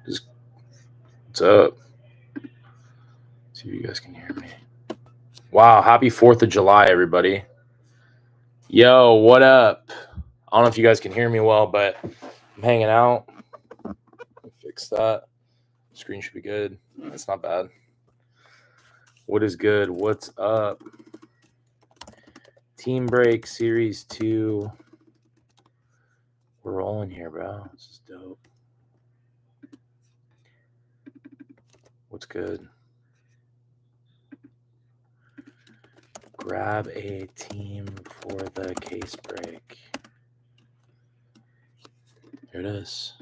What's up? See if you guys can hear me. Wow, happy 4th of July, everybody. Yo, what up? I don't know if you guys can hear me well, but I'm hanging out. Fix that. Screen should be good. That's not bad. What is good? What's up? Team Break Series 2. We're rolling here, bro. This is dope. What's good? Grab a team for the case break. Here it is.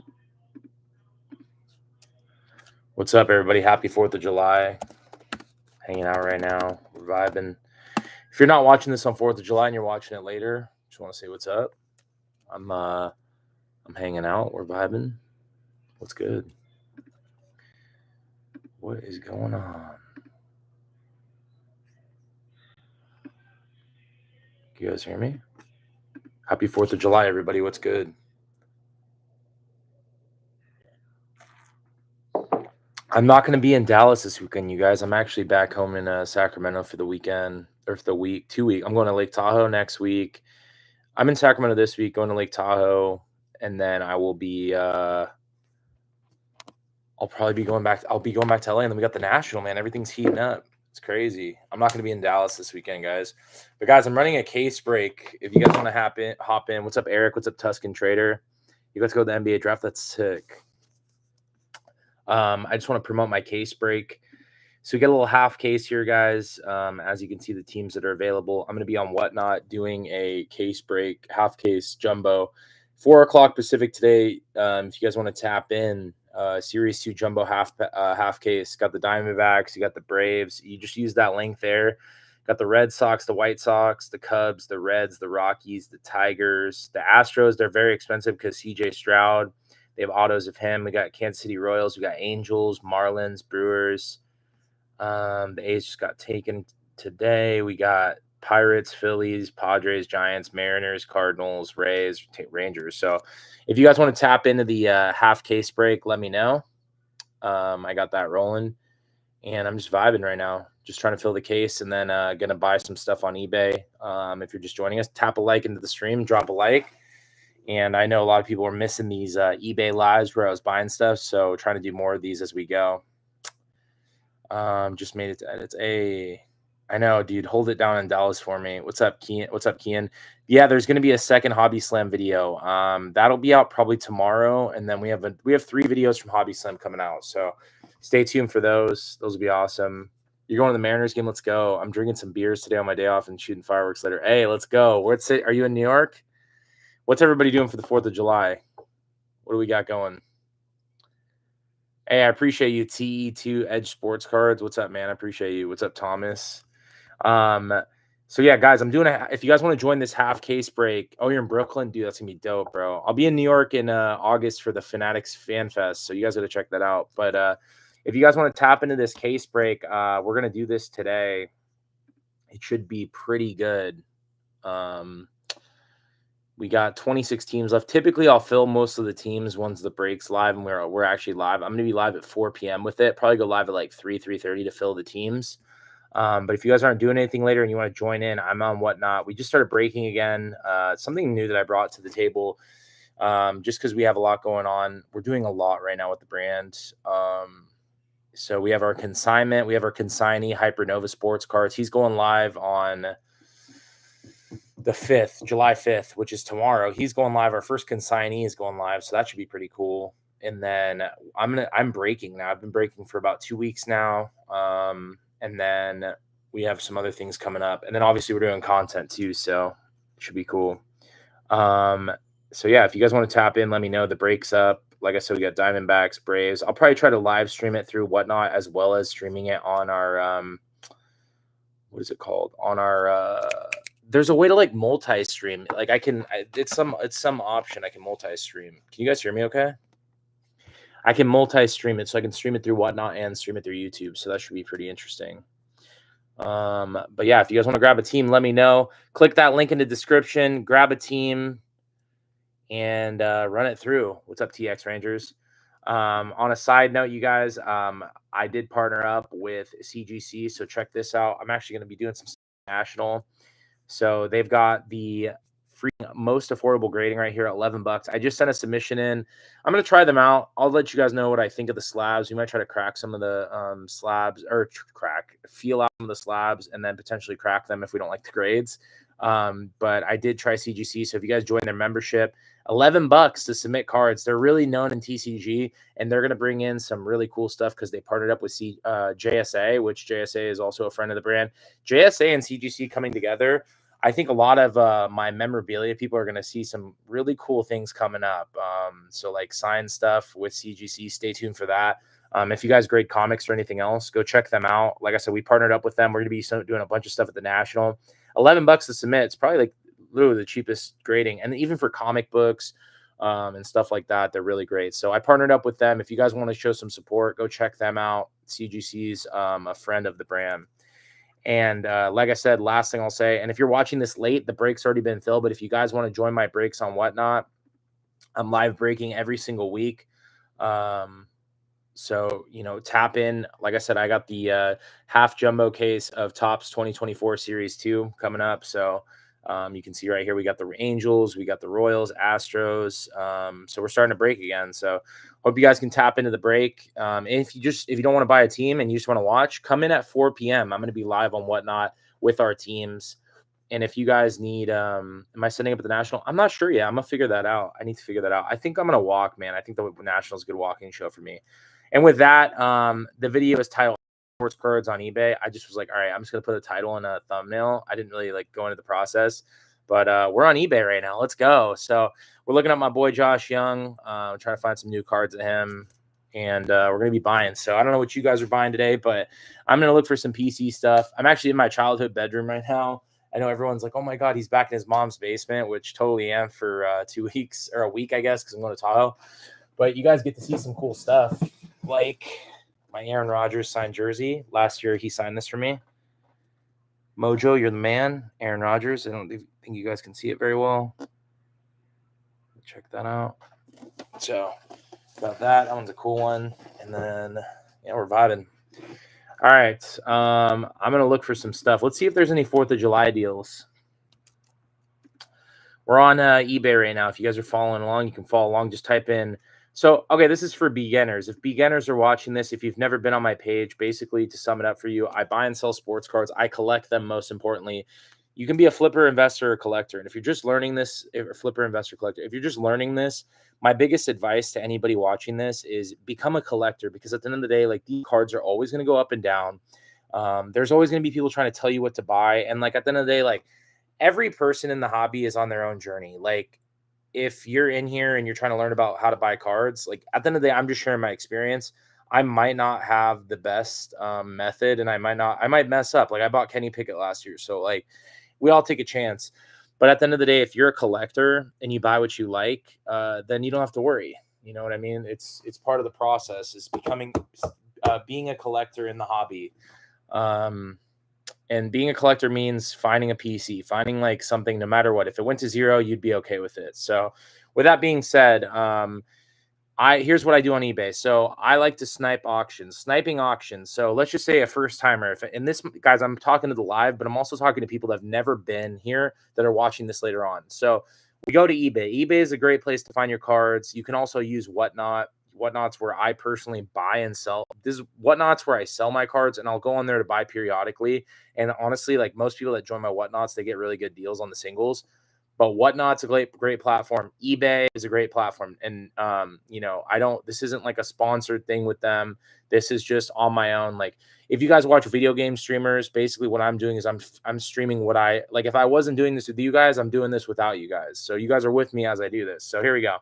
What's up, everybody? Happy 4th of July. Hanging out right now. We're vibing. If you're not watching this on 4th of July and you're watching it later, just want to say what's up. I'm hanging out. We're vibing. What's good? What is going on? You guys hear me? Happy 4th of July, everybody. What's good? I'm not going to be in Dallas this weekend, you guys. I'm actually back home in Sacramento for the weekend, or for the week, 2 weeks. I'm going to Lake Tahoe next week. I'm in Sacramento this week, going to Lake Tahoe, and then I will be I'll probably be going back. I'll be going back to LA, and then we got the National, man. Everything's heating up. It's crazy. I'm not going to be in Dallas this weekend, guys. But guys, I'm running a case break. If you guys want to hop in. What's up, Eric? What's up, Tuscan Trader? You guys go to the NBA draft. That's sick. I just want to promote my case break. So we get a little half case here, guys. As you can see, the teams that are available. I'm going to be on Whatnot doing a case break, half case jumbo, 4 o'clock Pacific today. If you guys want to tap in, Series 2 jumbo half case. Got the Diamondbacks, you got the Braves. You just use that link there. Got the Red Sox, the White Sox, the Cubs, the Reds, the Rockies, the Tigers, the Astros. They're very expensive because CJ Stroud. They have autos of him. We got Kansas City Royals. We got Angels, Marlins, Brewers. The A's just got taken today. We got Pirates, Phillies, Padres, Giants, Mariners, Cardinals, Rays, Rangers. So if you guys want to tap into the half case break, let me know. I got that rolling, and I'm just vibing right now. Just trying to fill the case, and then going to buy some stuff on eBay. If you're just joining us, tap a like into the stream, drop a like. And I know a lot of people are missing these eBay lives where I was buying stuff, so trying to do more of these as we go. Just made it to edits. I know, dude. Hold it down in Dallas for me. What's up, Kian? What's up, Kian? Yeah, there's going to be a second Hobby Slam video. That'll be out probably tomorrow, and then we have 3 videos from Hobby Slam coming out. So stay tuned for those. Those will be awesome. You're going to the Mariners game? Let's go. I'm drinking some beers today on my day off and shooting fireworks later. Hey, let's go. What's it? Are you in New York? What's everybody doing for the 4th of July? What do we got going? Hey, I appreciate you, TE2 Edge Sports Cards. What's up, man? I appreciate you. What's up, Thomas? So yeah, guys, I'm doing if you guys want to join this half case break. Oh, you're in Brooklyn? Dude, that's gonna be dope, bro. I'll be in New York in August for the Fanatics Fan Fest, so you guys got to check that out. But if you guys want to tap into this case break, we're gonna do this today. It should be pretty good. We got 26 teams left. Typically, I'll fill most of the teams once the break's live, and we're actually live. I'm going to be live at 4 p.m. with it. Probably go live at like 3:30 to fill the teams. But if you guys aren't doing anything later and you want to join in, I'm on Whatnot. We just started breaking again. Something new that I brought to the table just because we have a lot going on. We're doing a lot right now with the brand. So we have our consignment. We have our consignee, Hypernova Sports Cards. He's going live on the 5th, July 5th, which is tomorrow. He's going live. Our first consignee is going live, so that should be pretty cool. And then I'm breaking now. I've been breaking for about 2 weeks now. And then we have some other things coming up. And then obviously we're doing content too, so it should be cool. So yeah, if you guys want to tap in, let me know. The break's up. Like I said, we got Diamondbacks, Braves. I'll probably try to live stream it through Whatnot as well as streaming it on our what is it called? On our there's a way to like multi-stream. Like it's some option I can multi-stream. Can you guys hear me okay? I can multi-stream it, so I can stream it through Whatnot and stream it through YouTube. So that should be pretty interesting. But yeah, if you guys want to grab a team, let me know. Click that link in the description, grab a team, and run it through. What's up, TX Rangers? On a side note, you guys, I did partner up with CGC, so check this out. I'm actually going to be doing some national. So they've got the free most affordable grading right here at $11. I just sent a submission in. I'm going to try them out. I'll let you guys know what I think of the slabs. We might try to crack some of the slabs, or feel out some of the slabs, and then potentially crack them if we don't like the grades. But I did try CGC. So if you guys join their membership, $11 to submit cards. They're really known in TCG, and they're going to bring in some really cool stuff because they partnered up with JSA, which JSA is also a friend of the brand. JSA and CGC coming together. I think a lot of my memorabilia people are going to see some really cool things coming up. So like signed stuff with CGC, stay tuned for that. If you guys grade comics or anything else, go check them out. Like I said, we partnered up with them. We're going to be doing a bunch of stuff at the National. $11 to submit. It's probably like literally the cheapest grading. And even for comic books and stuff like that, they're really great. So I partnered up with them. If you guys want to show some support, go check them out. CGC's a friend of the brand. And like I said, last thing I'll say, and if you're watching this late, the break's already been filled. But if you guys want to join my breaks on Whatnot, I'm live breaking every single week. So, tap in. Like I said, I got the half jumbo case of Topps 2024 Series 2 coming up. So you can see right here, we got the Angels, we got the Royals, Astros. So we're starting to break again. So hope you guys can tap into the break. If you don't want to buy a team and you just want to watch, come in at 4 p.m. I'm going to be live on Whatnot with our teams. And if you guys need, am I setting up at the National? I'm not sure yet. I'm going to figure that out. I need to figure that out. I think I'm going to walk, man. I think the National is a good walking show for me. And with that, the video is titled Sports Cards on eBay. I just was like, all right, I'm just going to put a title and a thumbnail. I didn't really go into the process, but we're on eBay right now. Let's go. So we're looking at my boy Josh Young, trying to find some new cards of him, and we're going to be buying. So I don't know what you guys are buying today, but I'm going to look for some PC stuff. I'm actually in my childhood bedroom right now. I know everyone's like, oh my God, he's back in his mom's basement, which totally am for 2 weeks or a week, I guess, because I'm going to Tahoe. But you guys get to see some cool stuff, like my Aaron Rodgers signed jersey. Last year, he signed this for me. Mojo, you're the man. Aaron Rodgers. I don't think you guys can see it very well. Check that out. So, got that. That one's a cool one. And then, yeah, we're vibing. All right. I'm going to look for some stuff. Let's see if there's any 4th of July deals. We're on eBay right now. If you guys are following along, you can follow along. Just type in. So, okay, this is for beginners. If beginners are watching this, if you've never been on my page, basically to sum it up for you, I buy and sell sports cards. I collect them, most importantly. You can be a flipper, investor, or collector. And if you're just learning this, flipper, investor, collector, if you're just learning this, my biggest advice to anybody watching this is become a collector, because at the end of the day, these cards are always going to go up and down. There's always going to be people trying to tell you what to buy. And at the end of the day, every person in the hobby is on their own journey. If you're in here and you're trying to learn about how to buy cards, at the end of the day, I'm just sharing my experience. I might not have the best method, and I might mess up. I bought Kenny Pickett last year. So we all take a chance. But at the end of the day, if you're a collector and you buy what you like, then you don't have to worry. You know what I mean? It's part of the process, is being a collector in the hobby. And being a collector means finding a PC, finding something, no matter what. If it went to 0, you'd be okay with it. So with that being said, here's what I do on eBay. So I like to sniping auctions. So let's just say a first timer. And this, guys, I'm talking to the live, but I'm also talking to people that have never been here that are watching this later on. So we go to eBay. eBay is a great place to find your cards. You can also use Whatnot. Whatnot's where I personally buy and sell. This is Whatnot's where I sell my cards, and I'll go on there to buy periodically. And honestly, most people that join my Whatnots, they get really good deals on the singles. But Whatnot's a great platform. eBay is a great platform. And this isn't a sponsored thing with them. This is just on my own. If you guys watch video game streamers, basically what I'm doing is I'm streaming what I like. If I wasn't doing this with you guys, I'm doing this without you guys. So you guys are with me as I do this. So here we go.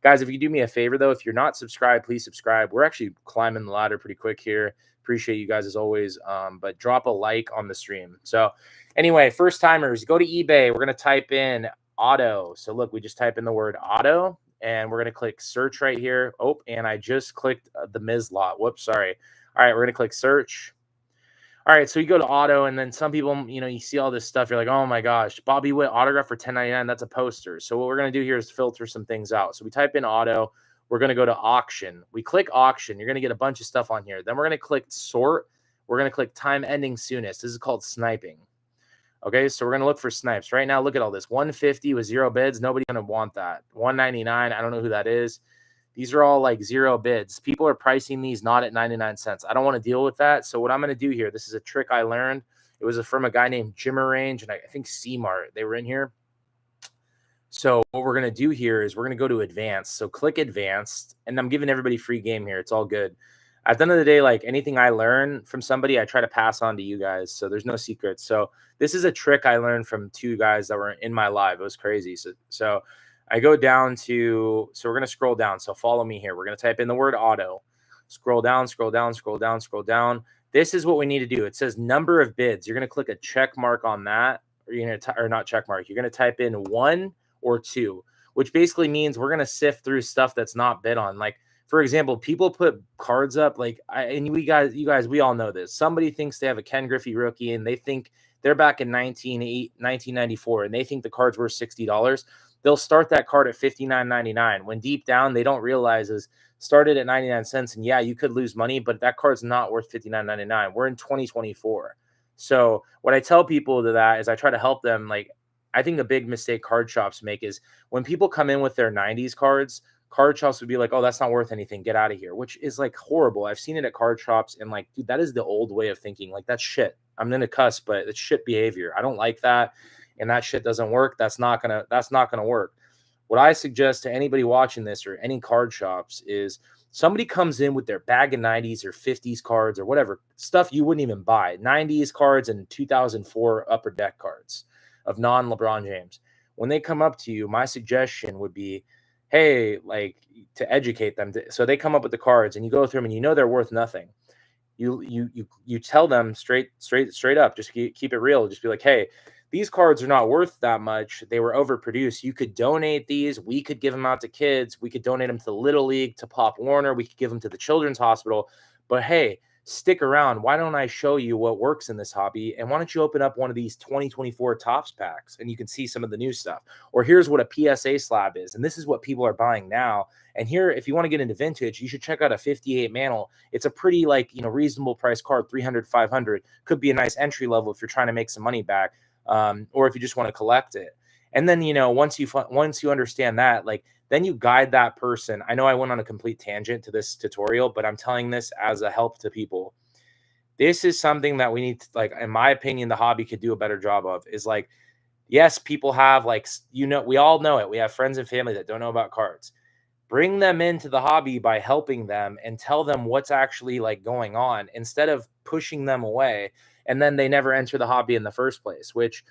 Guys, if you do me a favor, though, if you're not subscribed, please subscribe. We're actually climbing the ladder pretty quick here. Appreciate you guys as always. But drop a like on the stream. So anyway, first timers, go to eBay. We're going to type in auto. So look, we just type in the word auto, and we're going to click search right here. Oh, and I just clicked the Miz lot. Whoops, sorry. All right, we're going to click search. All right, so you go to auto, and then some people, you see all this stuff. You're like, oh my gosh, Bobby Witt autograph for $10.99. That's a poster. So what we're going to do here is filter some things out. So we type in auto. we're going to go to auction. We click auction. You're going to get a bunch of stuff on here. Then we're going to click sort. We're going to click time ending soonest. This is called sniping. Okay, so we're going to look for snipes. Right now, look at all this. 150 with 0 bids. Nobody's going to want that. 199, I don't know who that is. These are all like 0 bids. People are pricing these not at 99 cents. I don't want to deal with that. So what I'm going to do here, this is a trick I learned. It was from a guy named Jimmer Range, and I think C-Mart. They were in here. So what we're going to do here is we're going to go to advanced. So click advanced, and I'm giving everybody free game here. It's all good. At the end of the day, like anything I learn from somebody, I try to pass on to you guys. So there's no secrets. So this is a trick I learned from 2 guys that were in my live. It was crazy. So I go down to, so we're going to scroll down. So follow me here. We're going to type in the word auto. Scroll down, scroll down, scroll down, scroll down. This is what we need to do. It says number of bids. You're going to click a check mark on that, or you're going to, or not check mark. You're going to type in 1 or 2, which basically means we're going to sift through stuff that's not bid on. Like, for example, people put cards up like, you guys, we all know this. Somebody thinks they have a Ken Griffey rookie and they think they're back in 1994 and they think the card's worth $60. They'll start that card at $59.99 when deep down they don't realize is started at 99 cents. And yeah, you could lose money, but that card's not worth $59.99. We're in 2024. So what I tell people to that is I try to help them. Like, I think a big mistake card shops make is when people come in with their 90s cards, card shops would be like, oh, that's not worth anything. Get out of here, which is like horrible. I've seen it at card shops and like, dude, that is the old way of thinking. Like, that's shit. I'm going to cuss, but it's shit behavior. I don't like that. And that shit doesn't work. That's not going to work. What I suggest to anybody watching this or any card shops is somebody comes in with their bag of 90s or 50s cards or whatever stuff you wouldn't even buy, 90s cards and 2004 upper deck cards of non-LeBron James. When they come up to you, my suggestion would be, hey, like, to educate them. So they come up with the cards and you go through them and you know they're worth nothing. You tell them straight up, just keep it real. Just be like, hey, these cards are not worth that much. They were overproduced. You could donate these. We could give them out to kids. We could donate them to the Little League, to Pop Warner. We could give them to the Children's Hospital. But hey, stick around. Why don't I show you what works in this hobby? And why don't you open up one of these 2024 Topps packs and you can see some of the new stuff? Or here's what a PSA slab is. And this is what people are buying now. And here, if you want to get into vintage, you should check out a 58 Mantle. It's a pretty, like, reasonable price card, 300, 500. Could be a nice entry level if you're trying to make some money back. Or if you just want to collect it. And then, once you understand that, like, then you guide that person. I know I went on a complete tangent to this tutorial, but I'm telling this as a help to people. This is something that we need to, like, in my opinion, the hobby could do a better job of is like, yes, people have like, we all know it. We have friends and family that don't know about cards. Bring them into the hobby by helping them and tell them what's actually like going on instead of pushing them away. And then they never enter the hobby in the first place, which,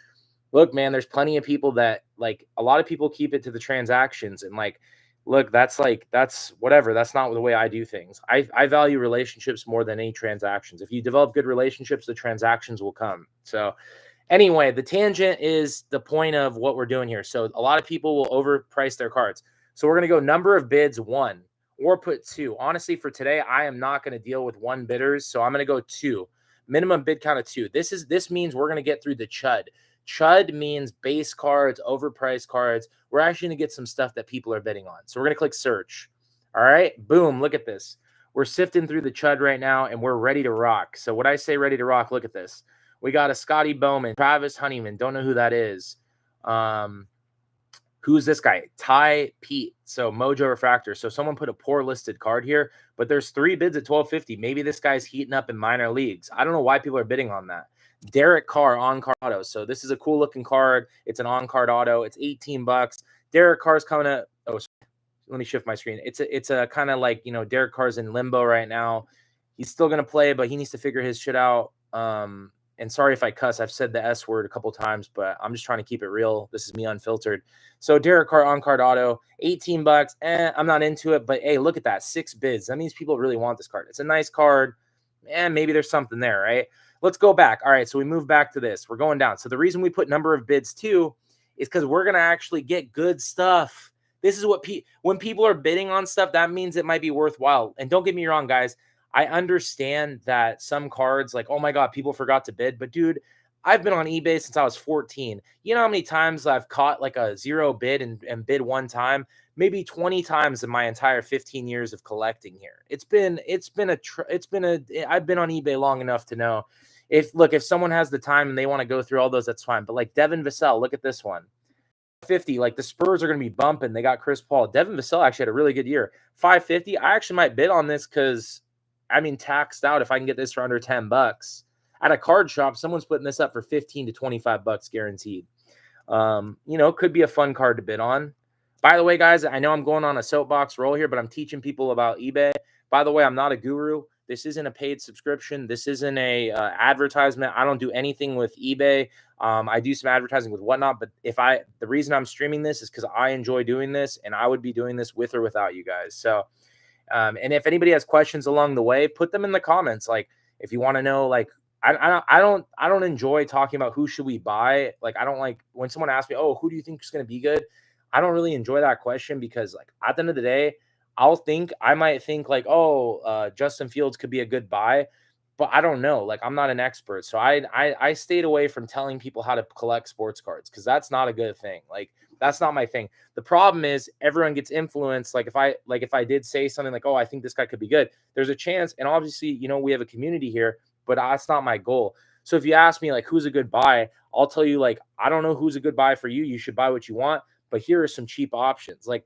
look, man, there's plenty of people that, like, a lot of people keep it to the transactions and like, look, that's whatever. That's not the way I do things. I value relationships more than any transactions. If you develop good relationships, the transactions will come. So anyway, the tangent is the point of what we're doing here. So a lot of people will overprice their cards. So we're going to go number of bids 1 or put 2. Honestly, for today, I am not going to deal with 1 bidders. So I'm going to go 2. Minimum bid count of 2. This means we're going to get through the chud. Chud means base cards, overpriced cards. We're actually going to get some stuff that people are bidding on. So we're going to click search. All right, boom, look at this. We're sifting through the chud right now, and we're ready to rock. So when I say ready to rock, look at this. We got a Scotty Bowman, Travis Honeyman. Don't know who that is. Who's this guy? Ty Pete. So Mojo Refractor. So someone put a poor listed card here, but there's 3 bids at $12.50. Maybe this guy's heating up in minor leagues. I don't know why people are bidding on that. Derek Carr on-card auto. So this is a cool looking card. It's an on-card auto. It's $18. Derek Carr's coming to, oh, sorry. Let me shift my screen. It's a kind of like, Derek Carr's in limbo right now. He's still going to play, but he needs to figure his shit out. And sorry if I cuss. I've said the S word a couple times, but I'm just trying to keep it real. This is me unfiltered. So Derek Carr on-card auto, $18. I'm not into it, but hey, look at that. 6 bids. That means people really want this card. It's a nice card. And maybe there's something there, right? Let's go back. All right, so we move back to this. We're going down. So the reason we put number of bids 2 is because we're going to actually get good stuff. This is what when people are bidding on stuff, that means it might be worthwhile. And don't get me wrong, guys. I understand that some cards, like, oh my God, people forgot to bid. But dude, I've been on eBay since I was 14. You know how many times I've caught like a zero bid and bid one time? Maybe 20 times in my entire 15 years of collecting here. I've been on eBay long enough to know if someone has the time and they want to go through all those, that's fine. But like Devin Vassell, look at this one. 50, like the Spurs are going to be bumping. They got Chris Paul. Devin Vassell actually had a really good year. 550. I actually might bid on this because taxed out if I can get this for under $10. At a card shop, someone's putting this up for 15 to 25 bucks guaranteed. Could be a fun card to bid on. By the way, guys, I know I'm going on a soapbox roll here, but I'm teaching people about eBay. By the way, I'm not a guru. This isn't a paid subscription. This isn't a advertisement. I don't do anything with eBay. I do some advertising with whatnot, but the reason I'm streaming this is because I enjoy doing this, and I would be doing this with or without you guys. So, and if anybody has questions along the way, put them in the comments. Like, if you want to know, like, I don't enjoy talking about who should we buy. Like, I don't like when someone asks me, oh, who do you think is going to be good? I don't really enjoy that question because, like, at the end of the day, I might think like, oh, Justin Fields could be a good buy, but I don't know. Like, I'm not an expert. So I stayed away from telling people how to collect sports cards because that's not a good thing. Like, that's not my thing. The problem is everyone gets influenced. Like, if I did say something like, oh, I think this guy could be good, there's a chance. And obviously, we have a community here, but that's not my goal. So if you ask me like who's a good buy, I'll tell you, like, I don't know who's a good buy for you. You should buy what you want, but here are some cheap options. Like,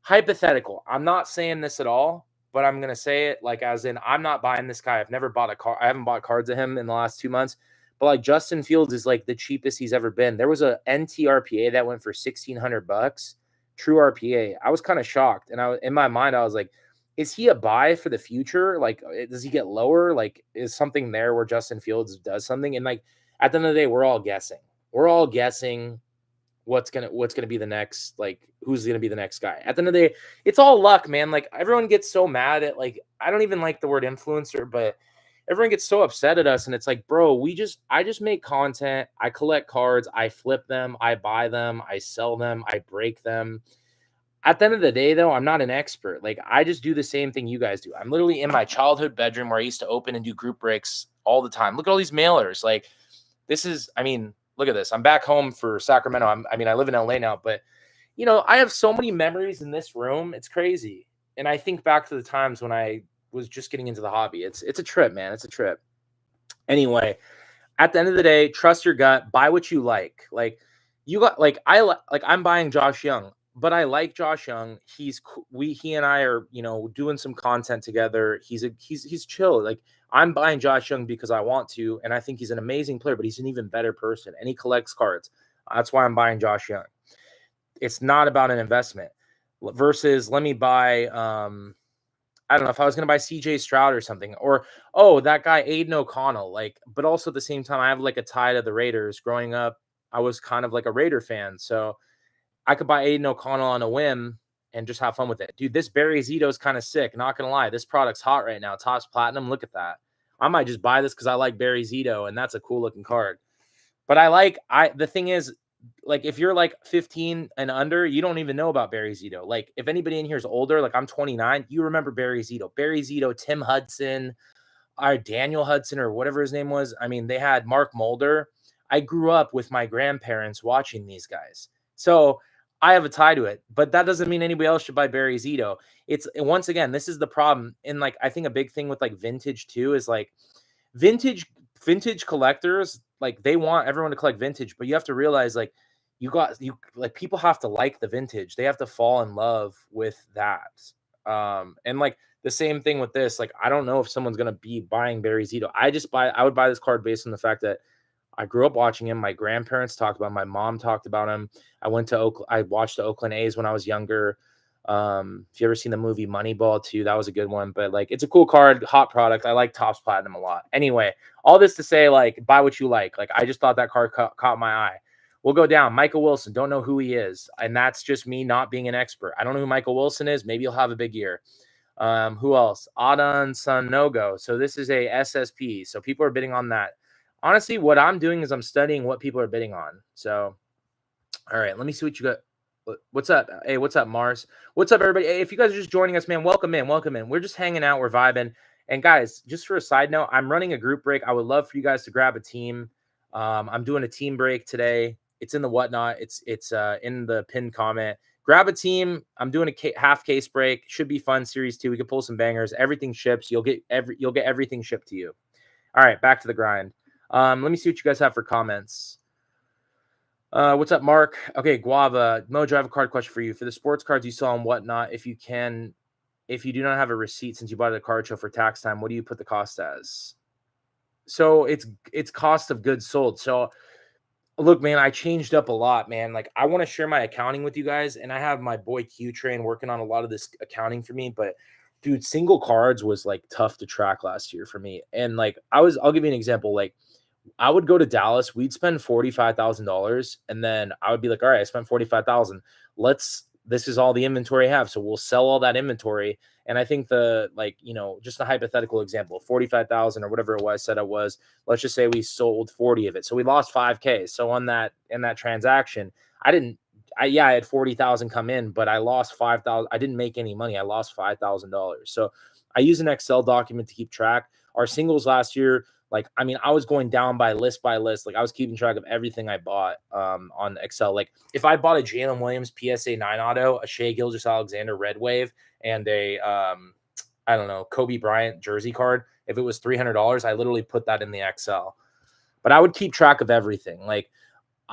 hypothetical. I'm not saying this at all, but I'm going to say it like as in I'm not buying this guy. I've never bought a car. I haven't bought cards of him in the last 2 months. But like Justin Fields is like the cheapest he's ever been. There was a NTRPA that went for $1,600, true RPA. I was kind of shocked, and in my mind I was like, is he a buy for the future? Like, does he get lower? Like, is something there where Justin Fields does something? And like at the end of the day, we're all guessing. We're all guessing what's gonna be the next, like, who's gonna be the next guy. At the end of the day, it's all luck, man. Like, everyone gets so mad at, like, I don't even like the word influencer, but everyone gets so upset at us, and it's like, bro, I just make content, I collect cards, I flip them, I buy them, I sell them, I break them. At the end of the day, though, I'm not an expert. Like, I just do the same thing you guys do. I'm literally in my childhood bedroom where I used to open and do group breaks all the time. Look at all these mailers. Like, look at this. I'm back home for Sacramento. I live in LA now, but I have so many memories in this room. It's crazy. And I think back to the times when I was just getting into the hobby. It's a trip, man. It's a trip. Anyway, at the end of the day, trust your gut. Buy what you like. Like, I'm buying Josh Young, but I like Josh Young. He and I are, doing some content together. He's chill. Like, I'm buying Josh Young because I want to, and I think he's an amazing player, but he's an even better person, and he collects cards. That's why I'm buying Josh Young. It's not about an investment versus let me buy, I don't know, if I was going to buy CJ Stroud or something, or, oh, that guy, Aiden O'Connell, like, but also at the same time, I have like a tie to the Raiders. Growing up, I was kind of like a Raider fan. So I could buy Aiden O'Connell on a whim and just have fun with it. Dude, this Barry Zito is kind of sick. Not going to lie. This product's hot right now. Topps Platinum. Look at that. I might just buy this because I like Barry Zito, and that's a cool looking card. But the thing is, like, if you're like 15 and under, you don't even know about Barry Zito. Like, if anybody in here is older, like I'm 29, you remember Barry Zito. Barry Zito, Tim Hudson, or Daniel Hudson, or whatever his name was. I mean, they had Mark Mulder. I grew up with my grandparents watching these guys. So I have a tie to it, but that doesn't mean anybody else should buy Barry Zito. Once again, this is the problem. And like, I think a big thing with like vintage too is like vintage collectors, like, they want everyone to collect vintage, but you have to realize, like, people have to like the vintage. They have to fall in love with that. And like the same thing with this, like, I don't know if someone's going to be buying Barry Zito. I would buy this card based on the fact that I grew up watching him. My grandparents talked about him. My mom talked about him. I watched the Oakland A's when I was younger. If you ever seen the movie Moneyball too, that was a good one. But like, it's a cool card, hot product. I like Topps Platinum a lot. Anyway, all this to say, like, buy what you like. Like, I just thought that card caught my eye. We'll go down. Michael Wilson. Don't know who he is, and that's just me not being an expert. I don't know who Michael Wilson is. Maybe he'll have a big year. Who else? Adon Sanogo. So this is a SSP. So people are bidding on that. Honestly, what I'm doing is I'm studying what people are bidding on. So, all right, let me see what you got. What's up? Hey, what's up, Mars? What's up, everybody? Hey, if you guys are just joining us, man, welcome in. Welcome in. We're just hanging out. We're vibing. And guys, just for a side note, I'm running a group break. I would love for you guys to grab a team. I'm doing a team break today. It's in the whatnot. It's in the pinned comment. Grab a team. I'm doing a half case break. Should be fun. Series 2. We can pull some bangers. Everything ships. You'll get everything shipped to you. All right, back to the grind. Let me see what you guys have for comments. What's up, Mark? Okay, Guava. Mojo, I have a card question for you. For the sports cards you saw and whatnot, if you do not have a receipt since you bought it at a card show for tax time, what do you put the cost as? So it's cost of goods sold. So look, man, I changed up a lot, man. Like, I want to share my accounting with you guys, and I have my boy Q Train working on a lot of this accounting for me. But dude, single cards was like tough to track last year for me. And like, I'll give you an example. Like, I would go to Dallas, we'd spend $45,000, and then I would be like, all right, I spent 45,000. This is all the inventory I have. So we'll sell all that inventory. And I think just a hypothetical example, 45,000 or whatever it was, said it was, let's just say we sold 40 of it. So we lost 5K. So in that transaction, I had 40,000 come in, but I lost 5,000. I didn't make any money. I lost $5,000. So I use an Excel document to keep track. Our singles last year, I was going down by list. Like, I was keeping track of everything I bought on Excel. Like, if I bought a Jalen Williams PSA 9 auto, a Shea Gilgeous-Alexander Red Wave, and a Kobe Bryant jersey card, if it was $300, I literally put that in the Excel. But I would keep track of everything. Like,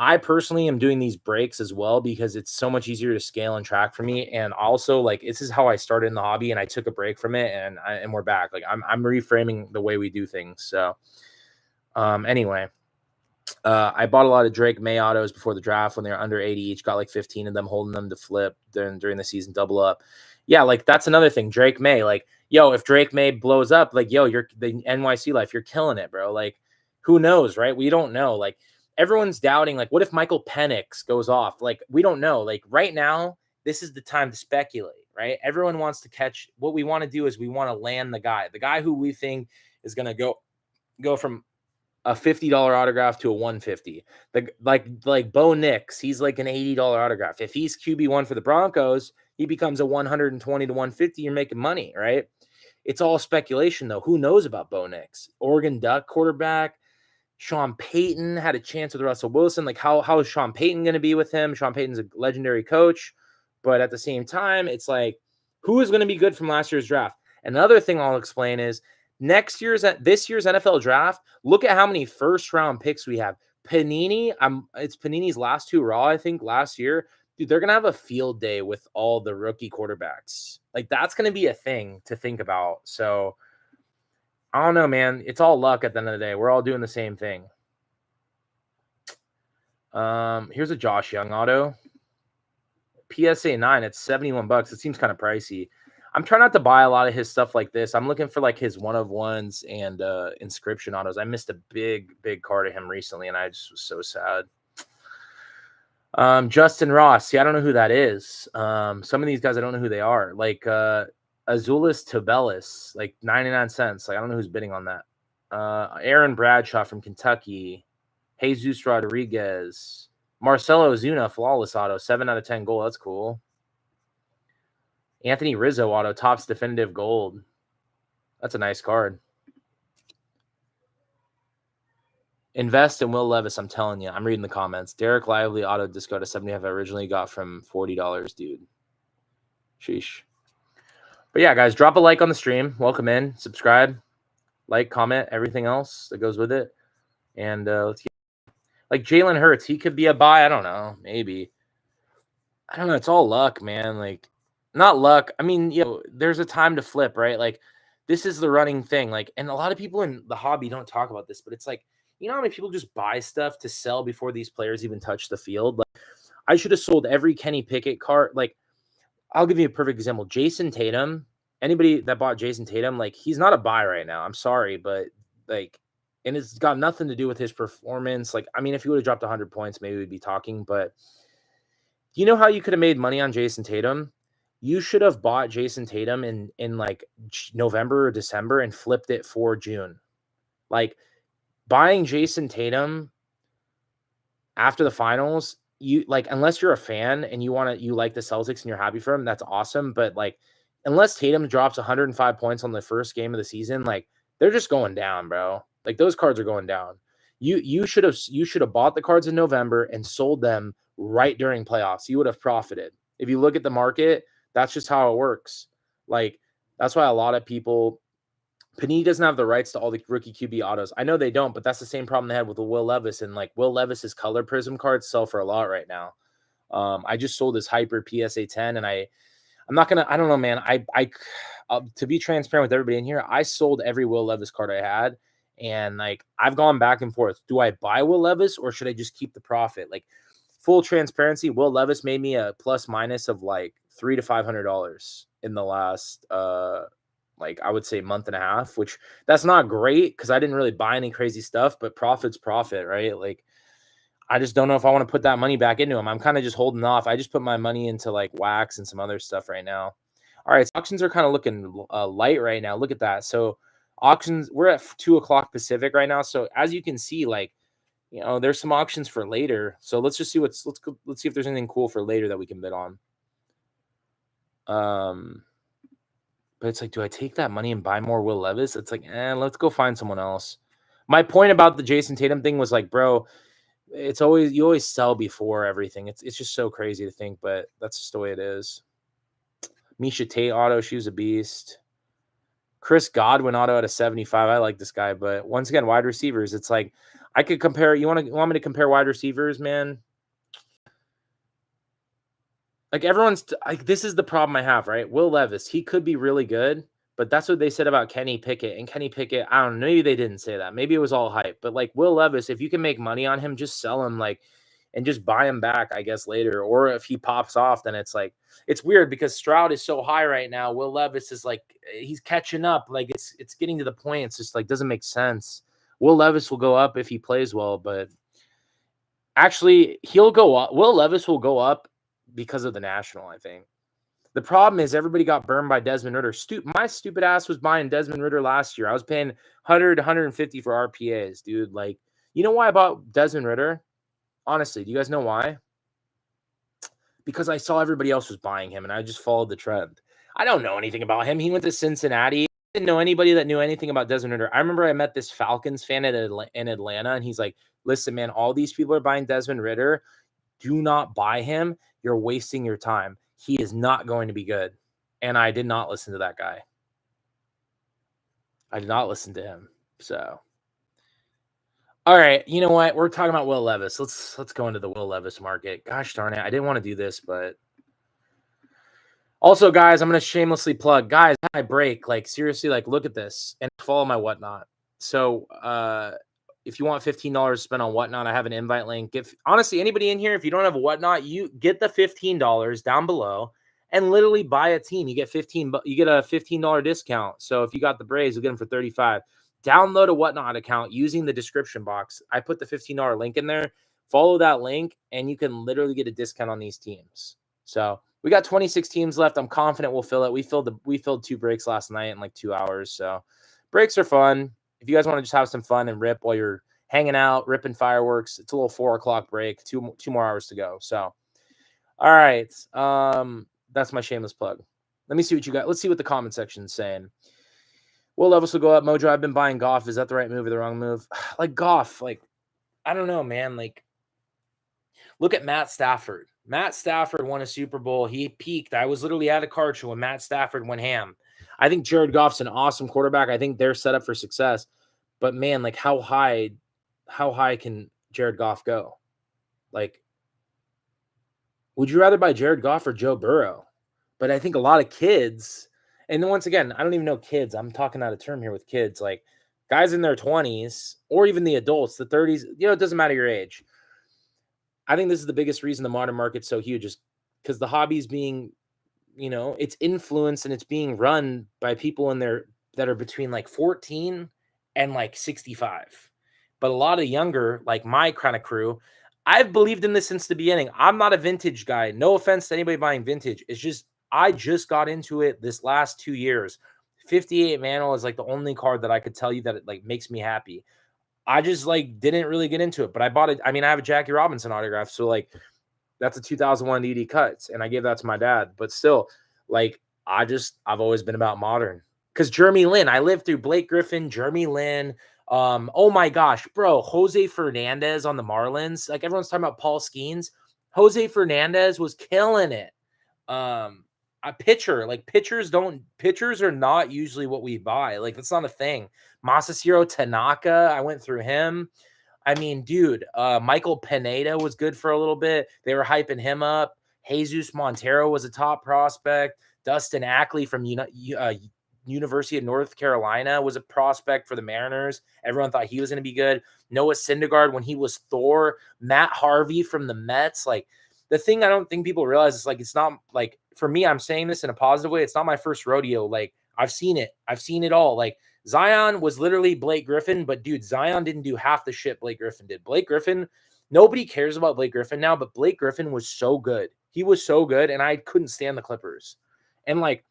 I personally am doing these breaks as well because it's so much easier to scale and track for me. And also, like, this is how I started in the hobby, and I took a break from it, and we're back. Like, I'm reframing the way we do things. So, anyway, I bought a lot of Drake May autos before the draft when they were under 80 each. Got like 15 of them, holding them to flip during the season double up. Yeah, like, that's another thing. Drake May, like, yo, if Drake May blows up, like, yo, you're the NYC life, you're killing it, bro. Like, who knows, right? We don't know. Like, everyone's doubting, like, what if Michael Penix goes off? Like, we don't know. Like, right now, this is the time to speculate, right? Everyone wants to catch. What we want to do is we want to land the guy who we think is going to go from a $50 autograph to a 150. Like Bo Nix, he's like an $80 autograph. If he's QB1 for the Broncos, he becomes a 120 to 150. You're making money, right? It's all speculation, though. Who knows about Bo Nix? Oregon Duck quarterback. Sean Payton had a chance with Russell Wilson. Like, how is Sean Payton going to be with him? Sean Payton's a legendary coach, but at the same time, it's like, who is going to be good from last year's draft? Another thing I'll explain is this year's NFL draft. Look at how many first round picks we have. Panini, it's Panini's last 2 Raw, I think, last year. Dude, they're going to have a field day with all the rookie quarterbacks. Like, that's going to be a thing to think about. So, I don't know, man. It's all luck at the end of the day. We're all doing the same thing. Here's a Josh Young auto. PSA 9, it's $71. It seems kind of pricey. I'm trying not to buy a lot of his stuff like this. I'm looking for like his one-of-ones and inscription autos. I missed a big card of him recently, and I just was so sad. Justin Ross. See, I don't know who that is. Some of these guys, I don't know who they are. Like, Azulis Tabelis, like 99 cents. Like, I don't know who's bidding on that. Aaron Bradshaw from Kentucky. Jesus Rodriguez. Marcelo Ozuna, flawless auto. 7 out of 10 gold. That's cool. Anthony Rizzo auto, Topps definitive gold. That's a nice card. Invest in Will Levis, I'm telling you. I'm reading the comments. Derek Lively auto disco to 75 I originally got from $40, dude. Sheesh. But yeah, guys, drop a like on the stream. Welcome in. Subscribe, like, comment, everything else that goes with it. And let's get like Jalen Hurts. He could be a buy. I don't know. Maybe. I don't know. It's all luck, man. Like, not luck. I mean, there's a time to flip, right? Like, this is the running thing. Like, and a lot of people in the hobby don't talk about this, but it's like, you know how many people just buy stuff to sell before these players even touch the field? Like, I should have sold every Kenny Pickett card. Like, I'll give you a perfect example. Jason Tatum. Anybody that bought Jason Tatum, like, he's not a buy right now. I'm sorry, but like, and it's got nothing to do with his performance. Like, I mean, if he would have dropped 100 points, maybe we'd be talking. But you know how you could have made money on Jason Tatum? You should have bought Jason Tatum in like November or December and flipped it for June. Like, buying Jason Tatum after the finals, you like, unless you're a fan and you like the Celtics and you're happy for him, that's awesome. But like, unless Tatum drops 105 points on the first game of the season, like, they're just going down, bro. Like, those cards are going down. You should have bought the cards in November and sold them right during playoffs. You would have profited. If you look at the market, that's just how it works. Like, that's why a lot of people, Panini doesn't have the rights to all the rookie QB autos. I know they don't, but that's the same problem they had with the Will Levis. And like Will Levis's color prism cards sell for a lot right now. I just sold this hyper PSA 10, and I'm not gonna. I don't know, man. To be transparent with everybody in here, I sold every Will Levis card I had, and like I've gone back and forth. Do I buy Will Levis or should I just keep the profit? Like, full transparency, Will Levis made me a plus minus of like $300 to $500 in the last like I would say month and a half, which that's not great because I didn't really buy any crazy stuff, but profit's profit, right? Like, I just don't know if I want to put that money back into them. I'm kind of just holding off. I just put my money into like wax and some other stuff right now. All right, so auctions are kind of looking light right now. Look at that. So auctions, we're at 2 o'clock Pacific right now. So as you can see, like, there's some auctions for later. So let's just see let's see if there's anything cool for later that we can bid on. But it's like, do I take that money and buy more Will Levis? It's like, let's go find someone else. My point about the Jason Tatum thing was like, bro, you always sell before everything. It's just so crazy to think, but that's just the way it is. Misha Tate auto, she was a beast. Chris Godwin auto at a 75. I like this guy, but once again, wide receivers. It's like I could compare. Want me to compare wide receivers, man? Like, everyone's like, this is the problem I have, right? Will Levis, he could be really good, but that's what they said about Kenny Pickett. And Kenny Pickett, I don't know, maybe they didn't say that. Maybe it was all hype. But like Will Levis, if you can make money on him, just sell him, like, and just buy him back, I guess, later. Or if he pops off, then it's like, it's weird because Stroud is so high right now. Will Levis is like, he's catching up. Like, it's getting to the point. It's just like, doesn't make sense. Will Levis will go up if he plays well, but actually he'll go up. Will Levis will go up because of the national, I think. The problem is everybody got burned by Desmond Ritter. My stupid ass was buying Desmond Ritter last year. I was paying 100, 150 for RPAs, dude. Like, you know why I bought Desmond Ritter? Honestly, do you guys know why? Because I saw everybody else was buying him, and I just followed the trend. I don't know anything about him. He went to Cincinnati. I didn't know anybody that knew anything about Desmond Ritter. I remember I met this Falcons fan in Atlanta, and he's like, listen, man, all these people are buying Desmond Ritter. Do not buy him. You're wasting your time. He is not going to be good. And I did not listen to that guy. I did not listen to him. So, all right, you know what? We're talking about Will Levis. Let's go into the Will Levis market. Gosh darn it. I didn't want to do this, but also, guys, I'm going to shamelessly plug. Guys, I break. Like, seriously, like, look at this and follow my Whatnot. So, if you want $15 to spend on Whatnot, I have an invite link. If honestly, anybody in here, if you don't have a Whatnot, you get the $15 down below and literally buy a team. You get you get a $15 discount. So if you got the Braves, you'll get them for 35. Download a Whatnot account using the description box. I put the $15 link in there. Follow that link, and you can literally get a discount on these teams. So we got 26 teams left. I'm confident we'll fill it. We filled 2 breaks last night in like 2 hours. So breaks are fun. If you guys want to just have some fun and rip while you're hanging out, ripping fireworks, it's a little 4 o'clock break, two more hours to go. So, all right. That's my shameless plug. Let me see what you got. Let's see what the comment section is saying. Will Levis will go up. Mojo, I've been buying Goff. Is that the right move or the wrong move? Like Goff, like, I don't know, man. Like, look at Matt Stafford. Matt Stafford won a Super Bowl. He peaked. I was literally at a card show when Matt Stafford went ham. I think Jared Goff's an awesome quarterback. I think they're set up for success. But man, like, how high can Jared Goff go? Like, would you rather buy Jared Goff or Joe Burrow? But I think a lot of kids, and then once again, I don't even know kids. I'm talking out of term here with kids, like guys in their 20s or even the adults, the 30s, it doesn't matter your age. I think this is the biggest reason the modern market's so huge, is because the hobby's being, it's influenced and it's being run by people that are between like 14 and like 65. But a lot of younger, like my kind of crew, I've believed in this since the beginning. I'm not a vintage guy. No offense to anybody buying vintage. It's just, I just got into it this last 2 years. 58 Mantle is like the only card that I could tell you that it like makes me happy. I just like didn't really get into it, but I bought it. I mean, I have a Jackie Robinson autograph. So like, that's a 2001 DD cuts. And I gave that to my dad, but still like, I've always been about modern. Because Jeremy Lin, I lived through Blake Griffin, Jeremy Lin, Oh my gosh, bro, Jose Fernandez on the Marlins. Like everyone's talking about Paul Skeens. Jose Fernandez was killing it. A pitcher, like pitchers are not usually what we buy. Like that's not a thing. Masahiro Tanaka, I went through him. I mean, dude, Michael Pineda was good for a little bit. They were hyping him up. Jesus Montero was a top prospect. Dustin Ackley from University of North Carolina was a prospect for the Mariners. Everyone thought he was going to be good. Noah Syndergaard when he was Thor. Matt Harvey from the Mets. Like the thing I don't think people realize is like it's not like for me. I'm saying this in a positive way. It's not my first rodeo. Like I've seen it. I've seen it all. Like Zion was literally Blake Griffin, but dude, Zion didn't do half the shit Blake Griffin did. Blake Griffin, nobody cares about Blake Griffin now, but Blake Griffin was so good. He was so good, and I couldn't stand the Clippers. And like,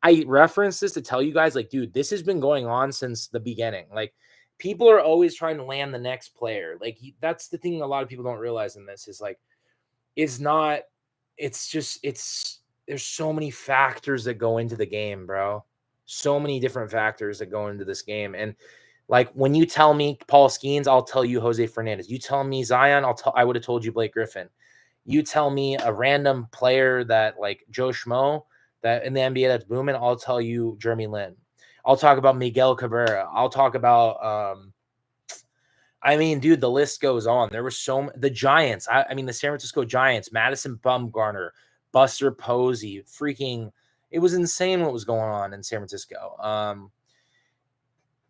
I reference this to tell you guys, like, dude, this has been going on since the beginning. Like, people are always trying to land the next player. Like, that's the thing a lot of people don't realize in this is like, it's not, it's just, there's so many factors that go into the game, bro. So many different factors that go into this game. And like when you tell me Paul Skeens, I'll tell you Jose Fernandez. You tell me Zion, I would have told you Blake Griffin. You tell me a random player that like Joe Schmo that in the NBA that's booming, I'll tell you Jeremy Lin. I'll talk about Miguel Cabrera. I'll talk about I mean, dude, the list goes on. There were the Giants. I mean, the San Francisco Giants, Madison Bumgarner, Buster Posey, freaking. It was insane what was going on in San Francisco.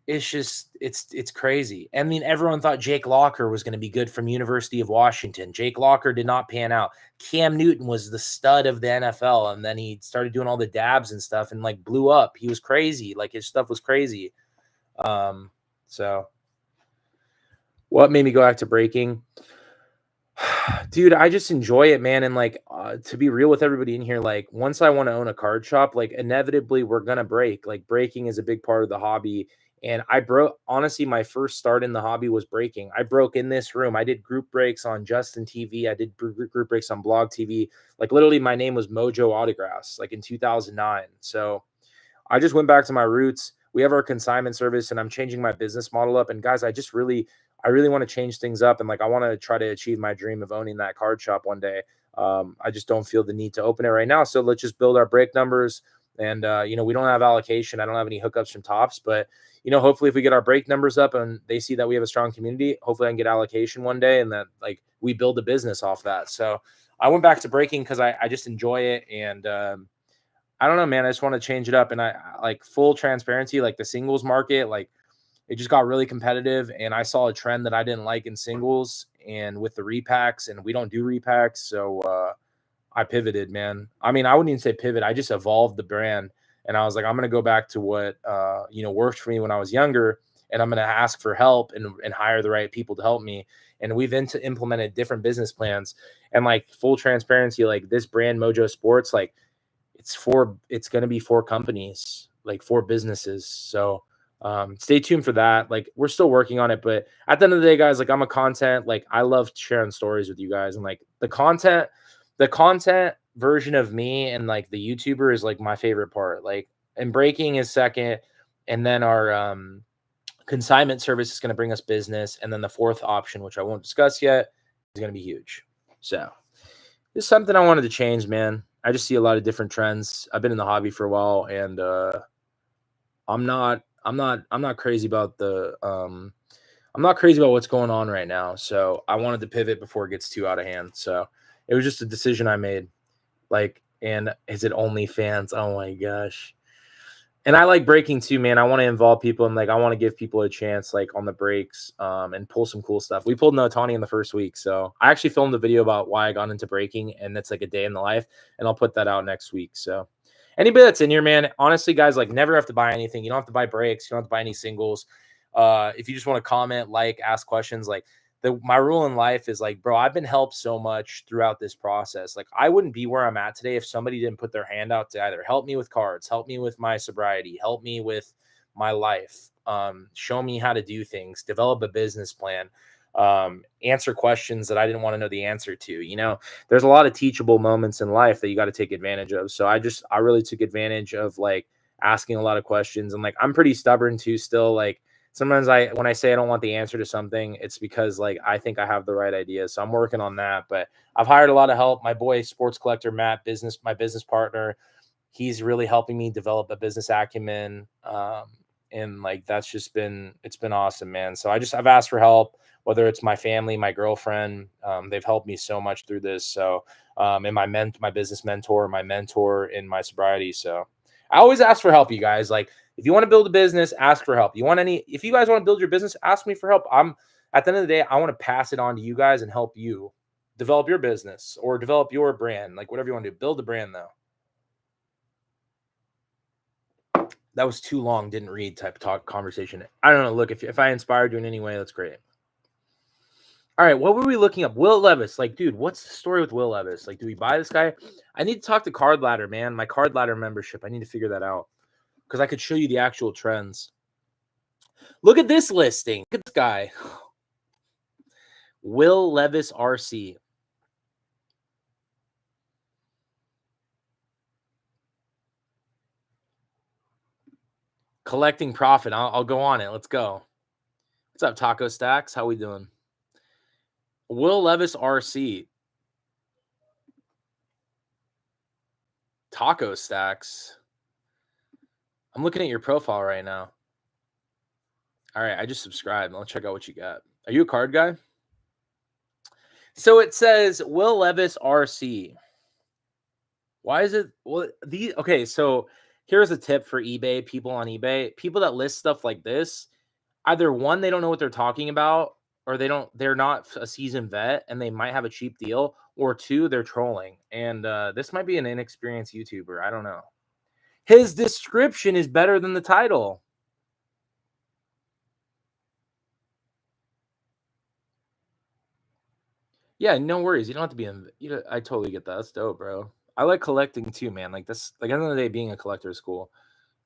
It's just it's crazy. I mean, everyone thought Jake Locker was going to be good from University of Washington. Jake Locker did not pan out. Cam Newton was the stud of the NFL, and then he started doing all the dabs and stuff, and like blew up. He was crazy. Like his stuff was crazy. So. What made me go back to breaking? Dude, I just enjoy it, man. And like, to be real with everybody in here, like once I want to own a card shop, like inevitably we're going to break. Like breaking is a big part of the hobby. And I broke, honestly, my first start in the hobby was breaking. I broke in this room. I did group breaks on Justin TV. I did group breaks on Blog TV. Like literally my name was Mojo Autographs, like in 2009. So I just went back to my roots. We have our consignment service and I'm changing my business model up. And guys, I really want to change things up. And like, I want to try to achieve my dream of owning that card shop one day. I just don't feel the need to open it right now. So let's just build our break numbers. And, we don't have allocation. I don't have any hookups from Tops, but, hopefully if we get our break numbers up and they see that we have a strong community, hopefully I can get allocation one day and that like we build a business off that. So I went back to breaking because I just enjoy it. And, I don't know, man, I just want to change it up. And I like full transparency, like the singles market, like, it just got really competitive, and I saw a trend that I didn't like in singles and with the repacks, and we don't do repacks, so I pivoted, man. I mean, I wouldn't even say pivot. I just evolved the brand, and I was like, I'm going to go back to what worked for me when I was younger, and I'm going to ask for help and hire the right people to help me. And we've implemented different business plans, and like full transparency, like this brand Mojo Sports, like it's going to be 4 companies, like 4 businesses. So stay tuned for that. Like we're still working on it, but at the end of the day, guys, like I'm a content, like I love sharing stories with you guys, and like the content version of me and like the YouTuber is like my favorite part. Like, and breaking is second, and then our consignment service is going to bring us business, and then the 4th option, which I won't discuss yet, is going to be huge. So it's something I wanted to change, man. I just see a lot of different trends. I've been in the hobby for a while, and I'm not crazy about I'm not crazy about what's going on right now. So I wanted to pivot before it gets too out of hand. So it was just a decision I made. Like, and is it OnlyFans? Oh my gosh. And I like breaking too, man. I want to involve people, and like I want to give people a chance, like on the breaks, and pull some cool stuff. We pulled Notani in the first week, so I actually filmed a video about why I got into breaking, and it's like a day in the life, and I'll put that out next week. So anybody that's in here, man, honestly, guys, like never have to buy anything. You don't have to buy breaks. You don't have to buy any singles. If you just want to comment, like, ask questions, like my rule in life is like, bro, I've been helped so much throughout this process. Like I wouldn't be where I'm at today if somebody didn't put their hand out to either help me with cards, help me with my sobriety, help me with my life, show me how to do things, develop a business plan, answer questions that I didn't want to know the answer to. There's a lot of teachable moments in life that you got to take advantage of. So I really took advantage of like asking a lot of questions, and like I'm pretty stubborn too still. Like Sometimes when I say I don't want the answer to something, it's because like I think I have the right idea. So I'm working on that. But I've hired a lot of help. My boy, sports collector Matt, my business partner, he's really helping me develop a business acumen. And like it's been awesome, man. So I've asked for help, whether it's my family, my girlfriend. They've helped me so much through this. So and my business mentor, my mentor in my sobriety. So I always ask for help, you guys. Like if you want to build a business, ask for help. If you guys want to build your business, ask me for help. At the end of the day, I want to pass it on to you guys and help you develop your business or develop your brand, like whatever you want to do. Build a brand though. That was too long, didn't read type of talk conversation. I don't know. Look, if I inspired you in any way, that's great. All right, what were we looking up? Will Levis. Like, dude, what's the story with Will Levis? Like, do we buy this guy? I need to talk to Card Ladder, man. My Card Ladder membership. I need to figure that out because I could show you the actual trends. Look at this listing. Look at this guy. Will Levis RC. Collecting profit. I'll go on it. Let's go. What's up, Taco Stacks? How we doing? Will Levis RC. Taco Stacks. I'm looking at your profile right now. All right, I just subscribed. Let's check out what you got. Are you a card guy? So it says Will Levis RC. Why is it? Well, okay. So here's a tip for eBay. People on eBay, people that list stuff like this, either one, they don't know what they're talking about, or they're not a seasoned vet and they might have a cheap deal, or two, they're trolling. And this might be an inexperienced YouTuber. I don't know. His description is better than the title. Yeah, no worries. You don't have to be in. I totally get that. That's dope, bro. I like collecting too, man. Like this, like at the end of the day, being a collector is cool.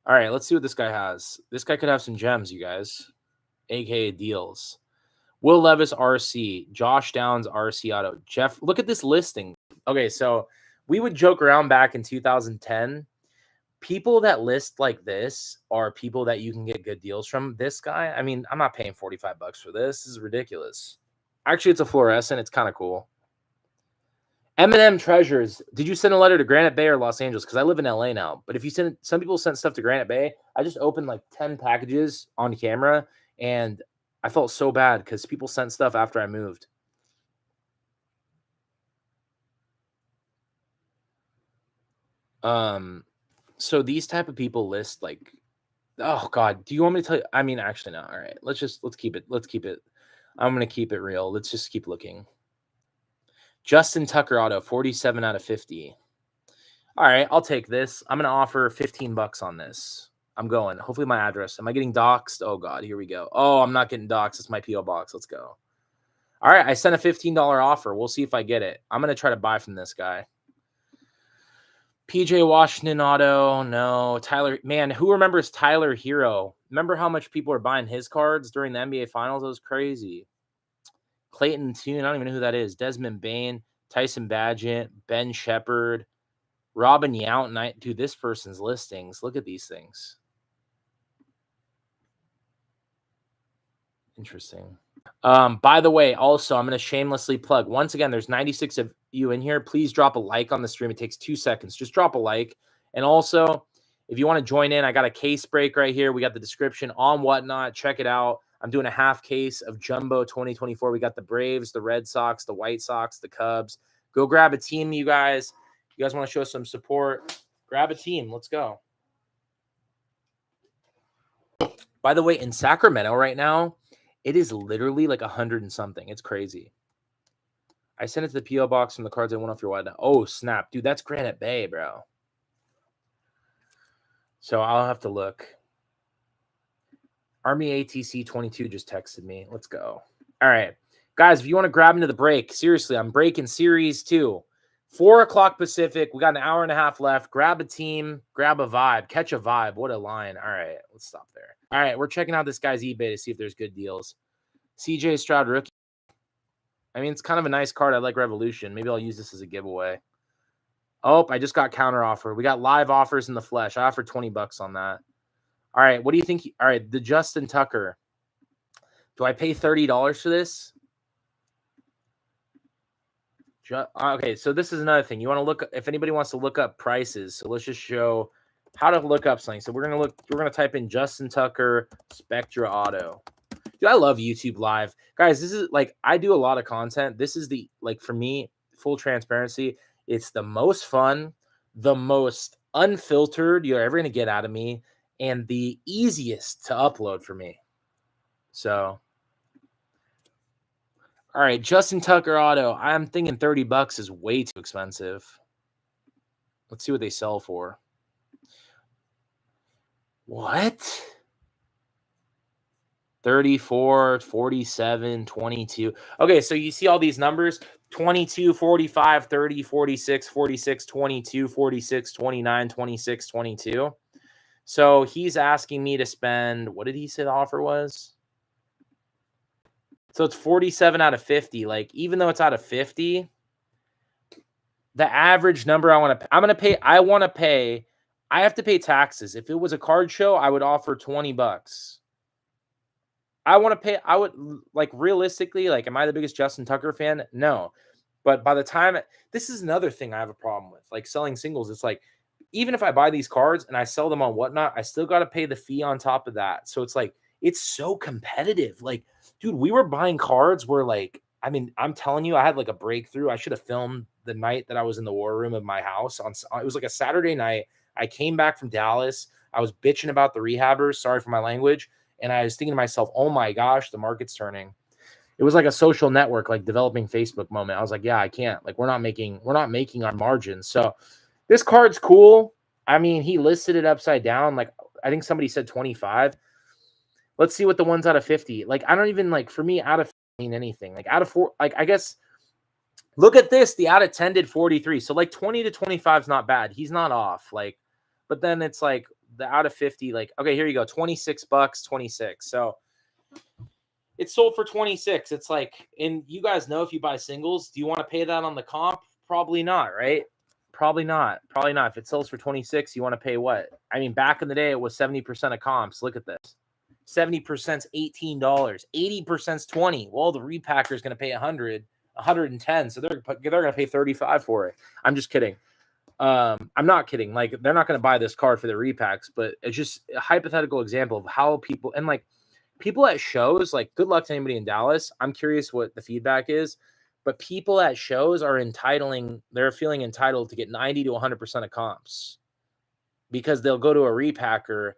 All right, let's see what this guy has. This guy could have some gems, you guys, aka deals. Will Levis RC, Josh Downs RC Auto, Jeff. Look at this listing. Okay, so we would joke around back in 2010. People that list like this are people that you can get good deals from. This guy, I mean, I'm not paying $45 for this. This is ridiculous. Actually, it's a fluorescent. It's kind of cool. M&M Treasures. Did you send a letter to Granite Bay or Los Angeles? Because I live in LA now. But if you send, some people sent stuff to Granite Bay. I just opened like 10 packages on camera, and I felt so bad because people sent stuff after I moved. So these type of people list like, oh God, do you want me to tell you? I mean, actually, no. All right, let's keep it. I'm gonna keep it real. Let's just keep looking. Justin Tucker Auto, 47 out of 50. All right, I'll take this. I'm going to offer $15 on this. I'm going. Hopefully my address. Am I getting doxxed? Oh, God, here we go. Oh, I'm not getting doxxed. It's my P.O. box. Let's go. All right, I sent a $15 offer. We'll see if I get it. I'm going to try to buy from this guy. PJ Washington Auto. No. Tyler. Man, who remembers Tyler Hero? Remember how much people are buying his cards during the NBA Finals? It was crazy. Clayton Tune. I don't even know who that is. Desmond Bain. Tyson Badgett. Ben Shepard. Robin Yount. Dude, this person's listings. Look at these things. Interesting. By the way, also, I'm going to shamelessly plug. Once again, there's 96 of you in here. Please drop a like on the stream. It takes 2 seconds. Just drop a like. And also, if you want to join in, I got a case break right here. We got the description on Whatnot. Check it out. I'm doing a half case of Jumbo 2024. We got the Braves, the Red Sox, the White Sox, the Cubs. Go grab a team, you guys. You guys want to show some support? Grab a team. Let's go. By the way, in Sacramento right now, it is literally like 100 and something. It's crazy. I sent it to the P.O. box from the cards I went off your wide. Oh, snap. Dude, that's Granite Bay, bro. So I'll have to look. Army ATC 22 just texted me. Let's go. All right. Guys, if you want to grab into the break, seriously, I'm breaking series 2. 4 o'clock Pacific. We got an hour and a half left. Grab a team. Grab a vibe. Catch a vibe. What a line. All right. Let's stop there. All right. We're checking out this guy's eBay to see if there's good deals. CJ Stroud rookie. I mean, it's kind of a nice card. I like Revolution. Maybe I'll use this as a giveaway. Oh, I just got counter offer. We got live offers in the flesh. I offered $20 on that. All right. What do you think? All right. The Justin Tucker. Do I pay $30 for this? Okay, so this is another thing. You want to look, if anybody wants to look up prices, so let's just show how to look up something. So we're gonna type in Justin Tucker Spectra Auto. Dude, I love YouTube Live. Guys, this is like, I do a lot of content. This is the, like, for me, full transparency, it's the most fun, the most unfiltered you're ever gonna get out of me, and the easiest to upload for me. So all right, Justin Tucker Auto. I'm thinking $30 is way too expensive. Let's see what they sell for. What? 34, 47, 22. Okay, so you see all these numbers: 22, 45, 30, 46, 46, 22, 46, 29, 26, 22. So he's asking me to spend, what did he say the offer was? So it's 47 out of 50. Like, even though it's out of 50, the average number I want to pay, I have to pay taxes. If it was a card show, I would offer $20. I would, like, realistically, like, am I the biggest Justin Tucker fan? No. But by the time, this is another thing I have a problem with, like, selling singles. It's like, even if I buy these cards and I sell them on Whatnot, I still got to pay the fee on top of that. So it's like, it's so competitive. Like, dude, we were buying cards where, like, I mean, I'm telling you, I had like a breakthrough. I should have filmed the night that I was in the war room of my house. It was like a Saturday night. I came back from Dallas. I was bitching about the rehabbers. Sorry for my language. And I was thinking to myself, oh my gosh, the market's turning. It was like a social network, like developing Facebook moment. I was like, yeah, I can't. Like, we're not making our margins. So this card's cool. I mean, he listed it upside down. Like, I think somebody said 25. Let's see what the ones out of 50. Like, I don't even, like, for me, out of mean anything. Like, out of 4, like, I guess, look at this. The out of 10 did 43. So like 20 to 25 is not bad. He's not off. Like, but then it's like the out of 50, like, okay, here you go. $26, 26. So it's sold for 26. It's like, and you guys know, if you buy singles, do you want to pay that on the comp? Probably not, right? Probably not. Probably not. If it sells for 26, you want to pay what? I mean, back in the day, it was 70% of comps. Look at this. 70%'s $18. 80%'s 20. Well, the repacker is going to pay 100, 110. So they're going to pay 35 for it. I'm just kidding. I'm not kidding. Like, they're not going to buy this card for the repacks, but it's just a hypothetical example of how people, and like, people at shows, like, good luck to anybody in Dallas. I'm curious what the feedback is, but people at shows are they're feeling entitled to get 90 to 100% of comps because they'll go to a repacker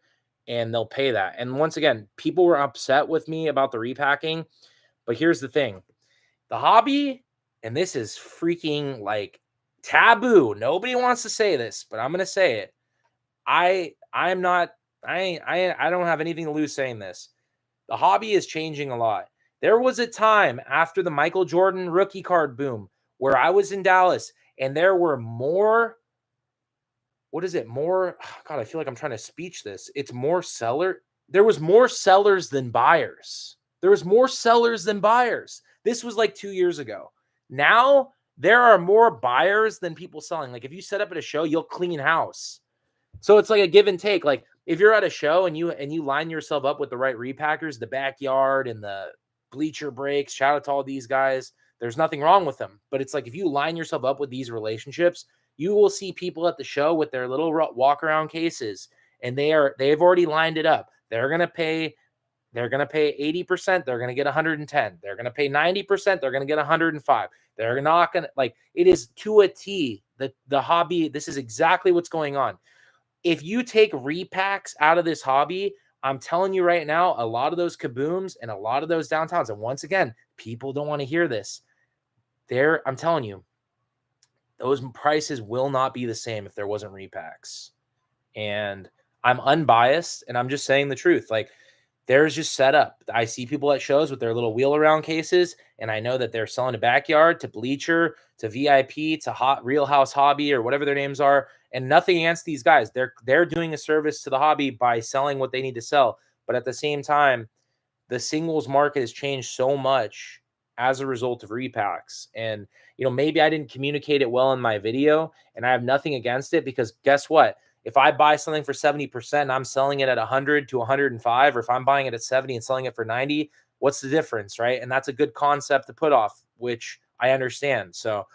and they'll pay that. And once again, people were upset with me about the repacking, but here's the thing. The hobby, and this is freaking like taboo. Nobody wants to say this, but I'm going to say it. I don't have anything to lose saying this. The hobby is changing a lot. There was a time after the Michael Jordan rookie card boom where I was in Dallas and there were more, what is it? More, God, I feel like I'm trying to speech this. It's more seller. There was more sellers than buyers. There was more sellers than buyers. This was like 2 years ago. Now there are more buyers than people selling. Like, if you set up at a show, you'll clean house. So it's like a give and take. Like, if you're at a show and you line yourself up with the right repackers, the backyard and the bleacher breaks, shout out to all these guys. There's nothing wrong with them. But it's like, if you line yourself up with these relationships, you will see people at the show with their little walk around cases, and they've already lined it up. They're going to pay 80%. They're going to get 110. They're going to pay 90%. They're going to get 105. They're not going to, like, it is to a T. The hobby, this is exactly what's going on. If you take repacks out of this hobby, I'm telling you right now, a lot of those kabooms and a lot of those downtowns, and once again, people don't want to hear this. I'm telling you, those prices will not be the same if there wasn't repacks. And I'm unbiased, and I'm just saying the truth. Like, there's just setup. I see people at shows with their little wheel around cases, and I know that they're selling a backyard to bleacher to VIP to Real House Hobby or whatever their names are. And nothing against these guys. They're doing a service to the hobby by selling what they need to sell. But at the same time, the singles market has changed so much as a result of repacks. And, maybe I didn't communicate it well in my video, and I have nothing against it, because guess what? If I buy something for 70% and I'm selling it at 100 to 105, or if I'm buying it at 70 and selling it for 90, What's the difference, right? And that's a good concept to put off, which I understand. So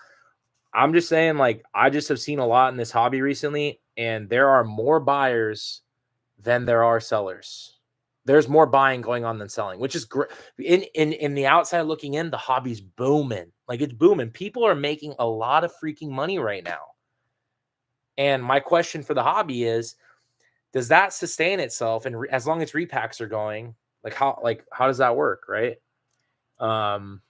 I'm just saying, like, I just have seen a lot in this hobby recently, and there are more buyers than there are sellers. There's more buying going on than selling, which is great. In the outside looking in, the hobby's booming. Like, it's booming. People are making a lot of freaking money right now. And my question for the hobby is, does that sustain itself? And as long as repacks are going, how does that work, right? And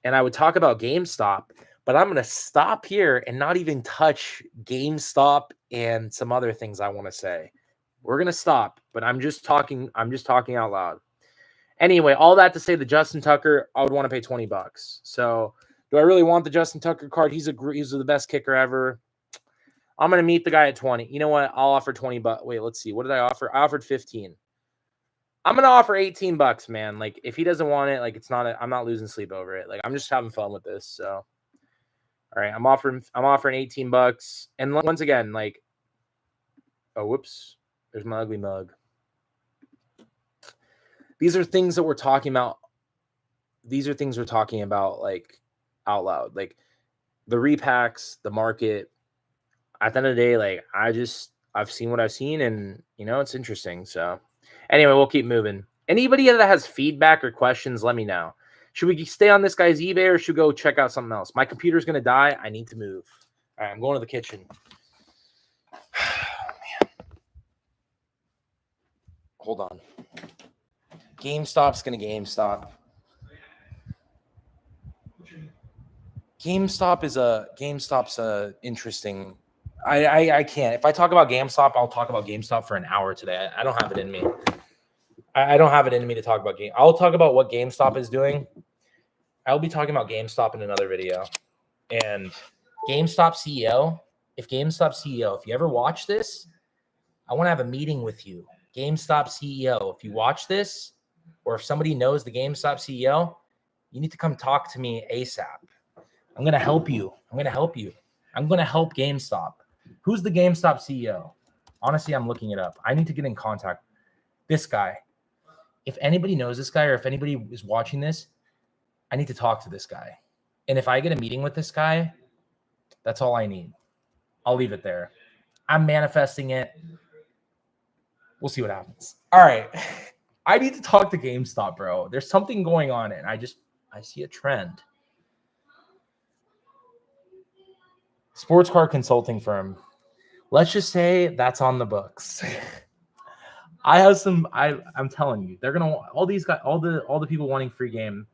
I would talk about GameStop, but I'm going to stop here and not even touch GameStop and some other things I want to say. We're going to stop, but I'm just talking out loud. Anyway, all that to say, the Justin Tucker, I would want to pay $20. So do I really want the Justin Tucker card? He's the best kicker ever. I'm going to meet the guy at 20. You know what? I'll offer 20 bucks. Wait, let's see. What did I offer? I offered 15. I'm going to offer 18 bucks, man. Like, if he doesn't want it, like, I'm not losing sleep over it. Like, I'm just having fun with this. So, all right, I'm offering 18 bucks. And once again, like, oh, whoops. There's my ugly mug. These are things that we're talking about. These are things we're talking about, like, out loud. Like, the repacks, the market. At the end of the day, like, I've seen what I've seen, and, you know, it's interesting. So, anyway, we'll keep moving. Anybody that has feedback or questions, let me know. Should we stay on this guy's eBay, or should we go check out something else? My computer's going to die. I need to move. All right, I'm going to the kitchen. Man. Hold on. GameStop's going to GameStop. GameStop's interesting. I can't. If I talk about GameStop, I'll talk about GameStop for an hour today. I don't have it in me. I don't have it in me to talk about I'll talk about what GameStop is doing. I'll be talking about GameStop in another video. And GameStop CEO, if you ever watch this, I want to have a meeting with you. GameStop CEO, if you watch this, or if somebody knows the GameStop CEO, you need to come talk to me ASAP. I'm going to help you. I'm going to help GameStop. Who's the GameStop CEO? Honestly, I'm looking it up. I need to get in contact. This guy. If anybody knows this guy, or if anybody is watching this, I need to talk to this guy. And if I get a meeting with this guy, that's all I need. I'll leave it there. I'm manifesting it. We'll see what happens. All right. I need to talk to GameStop, bro. There's something going on, and I see a trend. Sports car consulting firm. Let's just say that's on the books. I'm telling you, they're gonna all these guys, all the people wanting free game.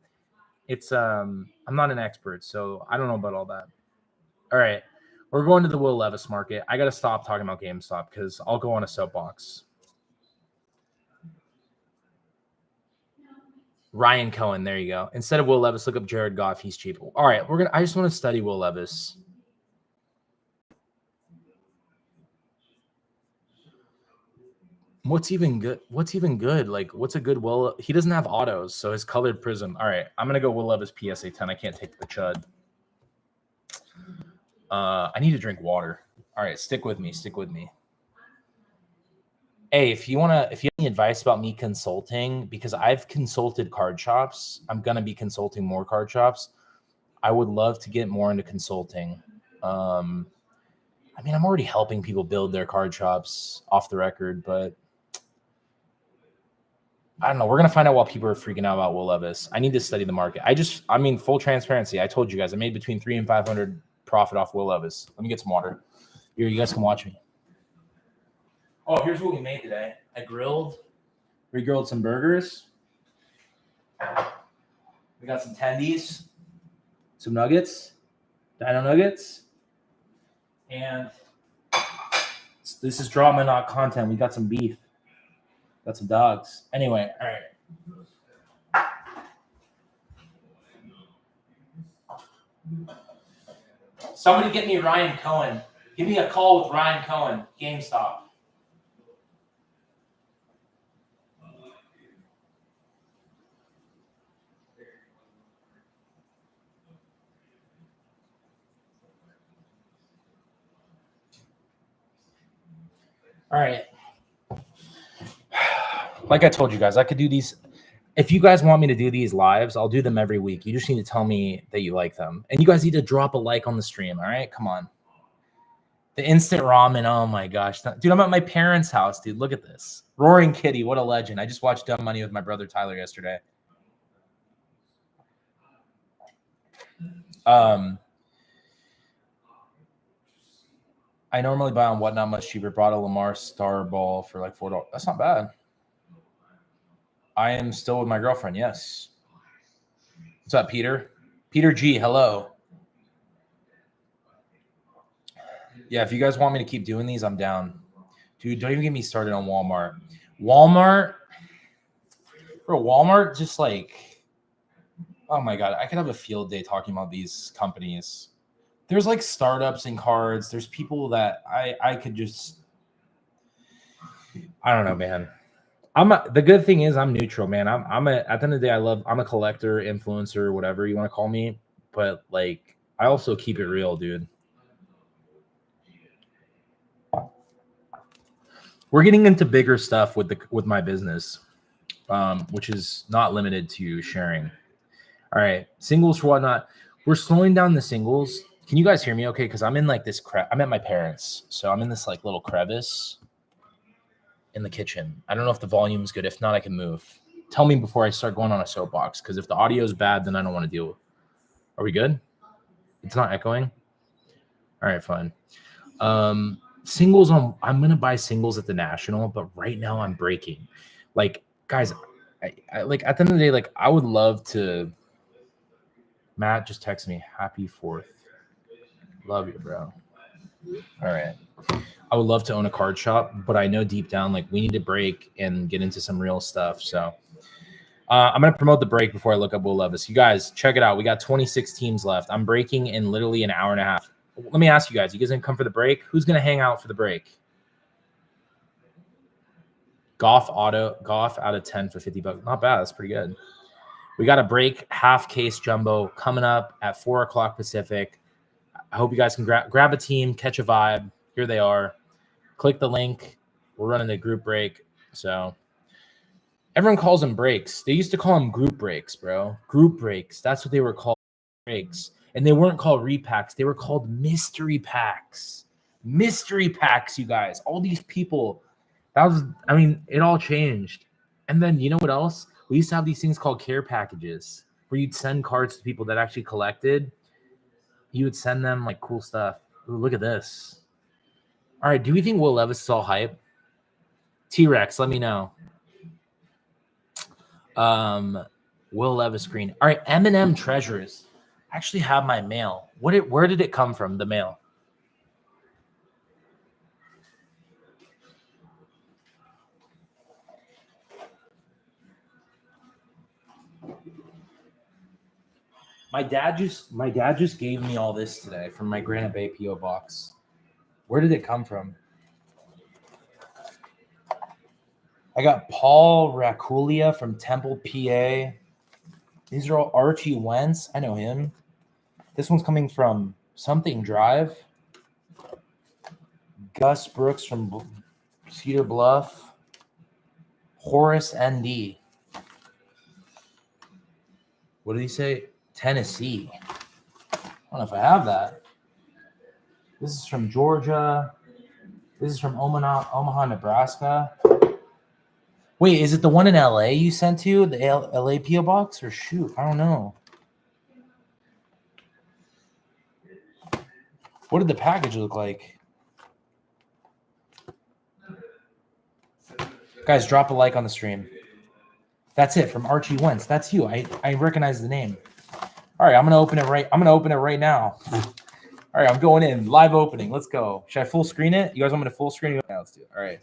It's I'm not an expert, so I don't know about all that. All right, we're going to the Will Levis market. I gotta stop talking about GameStop because I'll go on a soapbox. Ryan Cohen, there you go. Instead of Will Levis, look up Jared Goff. He's cheap. All right, I just want to study Will Levis. What's even good? Like, what's a good he doesn't have autos, so his colored prism. All right, I'm gonna go Will Levis PSA 10. I can't take the chud. I need to drink water. All right, stick with me. Hey, if you have any advice about me consulting, because I've consulted card shops, I'm gonna be consulting more card shops. I would love to get more into consulting. I mean, I'm already helping people build their card shops off the record, but I don't know. We're going to find out while people are freaking out about Will Levis. I need to study the market. I mean, full transparency. I told you guys I made between $300 and $500 profit off Will Levis. Let me get some water. Here, you guys can watch me. Oh, here's what we made today. We grilled some burgers. We got some tendies, some nuggets, dino nuggets. And this is drama, not content. We got some beef. Got some dogs. Anyway, all right. Somebody get me Ryan Cohen. Give me a call with Ryan Cohen, GameStop. All right. Like I told you guys, I could do these. If you guys want me to do these lives, I'll do them every week. You just need to tell me that you like them. And you guys need to drop a like on the stream, all right? Come on. The instant ramen, oh my gosh. Dude, I'm at my parents' house, dude. Look at this. Roaring Kitty, what a legend. I just watched Dumb Money with my brother Tyler yesterday. I normally buy on Whatnot much cheaper. Bought a Lamar Star Ball for like $4. That's not bad. I am still with my girlfriend, yes. What's up, Peter? Peter G, hello. Yeah, if you guys want me to keep doing these, I'm down. Dude, don't even get me started on Walmart. Walmart, just like, oh my God, I could have a field day talking about these companies. There's like startups in cards. There's people that I could just, I don't know, man. The good thing is I'm neutral, man. At the end of the day, I'm a collector, influencer, whatever you want to call me. But like, I also keep it real, dude. We're getting into bigger stuff with my business, which is not limited to sharing. All right, singles for Whatnot. We're slowing down the singles. Can you guys hear me okay? Because I'm in like this I'm at my parents, so I'm in this like little crevice in the kitchen. I don't know if the volume is good. If not, I can move. Tell me before I start going on a soapbox, because if the audio is bad, then I don't want to deal with it. Are we good? It's not echoing? All right, fine. Singles I'm going to buy singles at the National, but right now I'm breaking. Like, guys, I like at the end of the day, like I would love to. Matt just text me, happy 4th. Love you, bro. All right. I would love to own a card shop, but I know deep down, like we need to break and get into some real stuff. So I'm going to promote the break before I look up Will Levis. You guys, check it out. We got 26 teams left. I'm breaking in literally an hour and a half. Let me ask you guys going to come for the break? Who's going to hang out for the break? Goff out of 10 for $50. Not bad. That's pretty good. We got a break half case jumbo coming up at 4 o'clock Pacific. I hope you guys can grab a team, catch a vibe. Here they are. Click the link. We're running a group break. So everyone calls them breaks. They used to call them group breaks, bro. Group breaks. That's what they were called, breaks. And they weren't called repacks. They were called mystery packs. Mystery packs, you guys. All these people. It all changed. And then you know what else? We used to have these things called care packages where you'd send cards to people that actually collected. You would send them like cool stuff. Ooh, look at this. All right, do we think Will Levis is all hype? T-Rex, let me know. Will Levis green. All right, M&M Treasures. I actually have my mail. Where did it come from, the mail? My dad just gave me all this today from my Granite Bay PO box. Where did it come from? I got Paul Raculia from Temple, PA. These are all Archie Wentz. I know him. This one's coming from Something Drive. Gus Brooks from Cedar Bluff. Horace ND. What did he say? Tennessee. I don't know if I have that. This is from Georgia. This is from Omaha, Nebraska. Wait, is it the one in LA you sent to? The LA PO box? Or shoot, I don't know. What did the package look like? Guys, drop a like on the stream. That's it from Archie Wentz. That's you. I recognize the name. All right, I'm gonna open it right now. All right, I'm going in. Live opening. Let's go. Should I full screen it? You guys want me to full screen it? Yeah, let's do it. All right.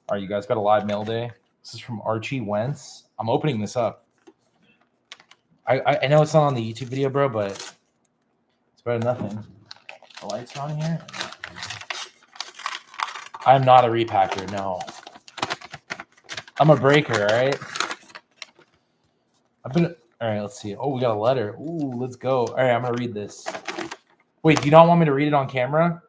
All right, you guys got a live mail day. This is from Archie Wentz. I'm opening this up. I know it's not on the YouTube video, bro, but it's better than nothing. The lights are on here. I'm not a repacker, no. I'm a breaker, all right? All right, let's see. Oh, we got a letter. Ooh, let's go. All right, I'm going to read this. Wait, do you not want me to read it on camera?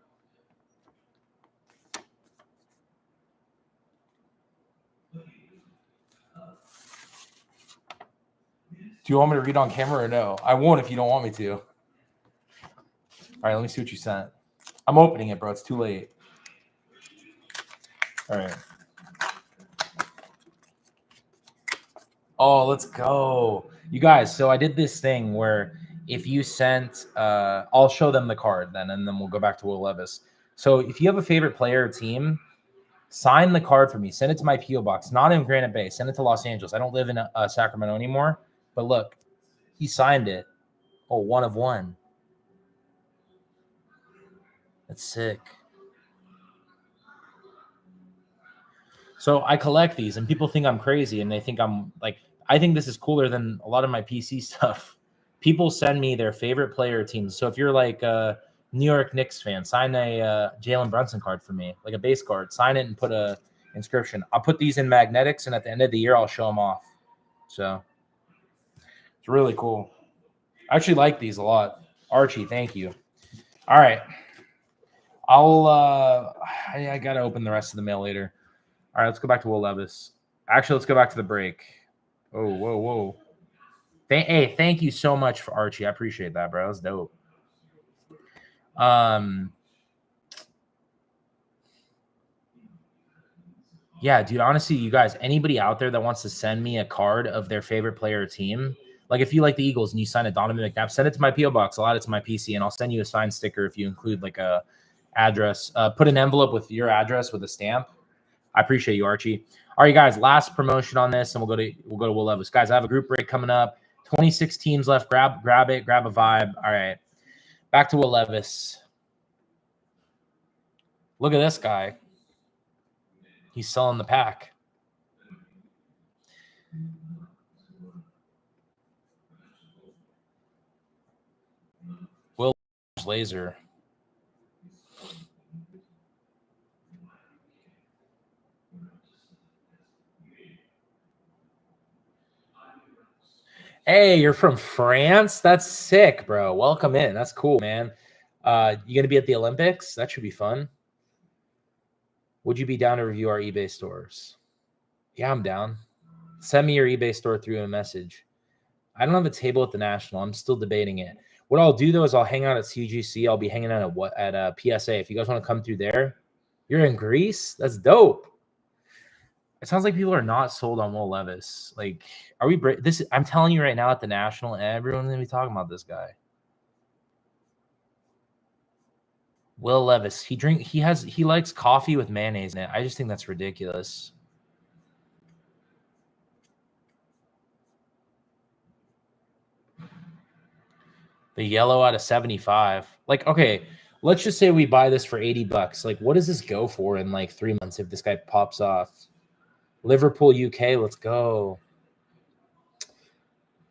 you want me to read on camera or no? I won't if you don't want me to. All right, let me see what you sent. I'm opening it, bro. It's too late. All right. Oh, let's go. You guys, so I did this thing where if you sent, I'll show them the card then, and then we'll go back to Will Levis. So if you have a favorite player or team, sign the card for me. Send it to my P.O. box, not in Granite Bay. Send it to Los Angeles. I don't live in Sacramento anymore, but look, he signed it. Oh, 1 of 1. That's sick. So I collect these, and people think I'm crazy, and they think I'm like, I think this is cooler than a lot of my PC stuff. People send me their favorite player teams. So if you're like a New York Knicks fan, sign a Jalen Brunson card for me, like a base card. Sign it and put a inscription. I'll put these in magnetics, and at the end of the year, I'll show them off. So it's really cool. I actually like these a lot. Archie, thank you. All right. I got to open the rest of the mail later. All right, let's go back to Will Levis. Actually, let's go back to the break. Oh, whoa. Hey, thank you so much for Archie. I appreciate that, bro. That's dope. Yeah, dude, honestly, you guys, anybody out there that wants to send me a card of their favorite player or team, like if you like the Eagles and you sign a Donovan McNabb, send it to my P.O. box. I'll add it to my PC, and I'll send you a signed sticker if you include like a address. Put an envelope with your address with a stamp. I appreciate you, Archie. All right, guys, last promotion on this, and we'll go to Will Levis. Guys, I have a group break coming up. 26 teams left. Grab it, grab a vibe. All right. Back to Will Levis. Look at this guy. He's selling the pack. Will Laser. Hey, you're from France? That's sick, bro. Welcome in. That's cool, man. You gonna be at the Olympics? That should be fun. Would you be down to review our eBay stores? Yeah, I'm down. Send me your eBay store through a message. I don't have a table at the National. I'm still debating it. What I'll do though is I'll hang out at CGC. I'll be hanging out at PSA. If you guys want to come through there, you're in Greece. That's dope. It sounds like people are not sold on Will Levis. Like, are we this? I'm telling you right now, at the National, everyone's gonna be talking about this guy. Will Levis. He likes coffee with mayonnaise in it. I just think that's ridiculous. The yellow out of 75. Like, okay, let's just say we buy this for $80. Like, what does this go for in like 3 months if this guy pops off? Liverpool, UK, let's go.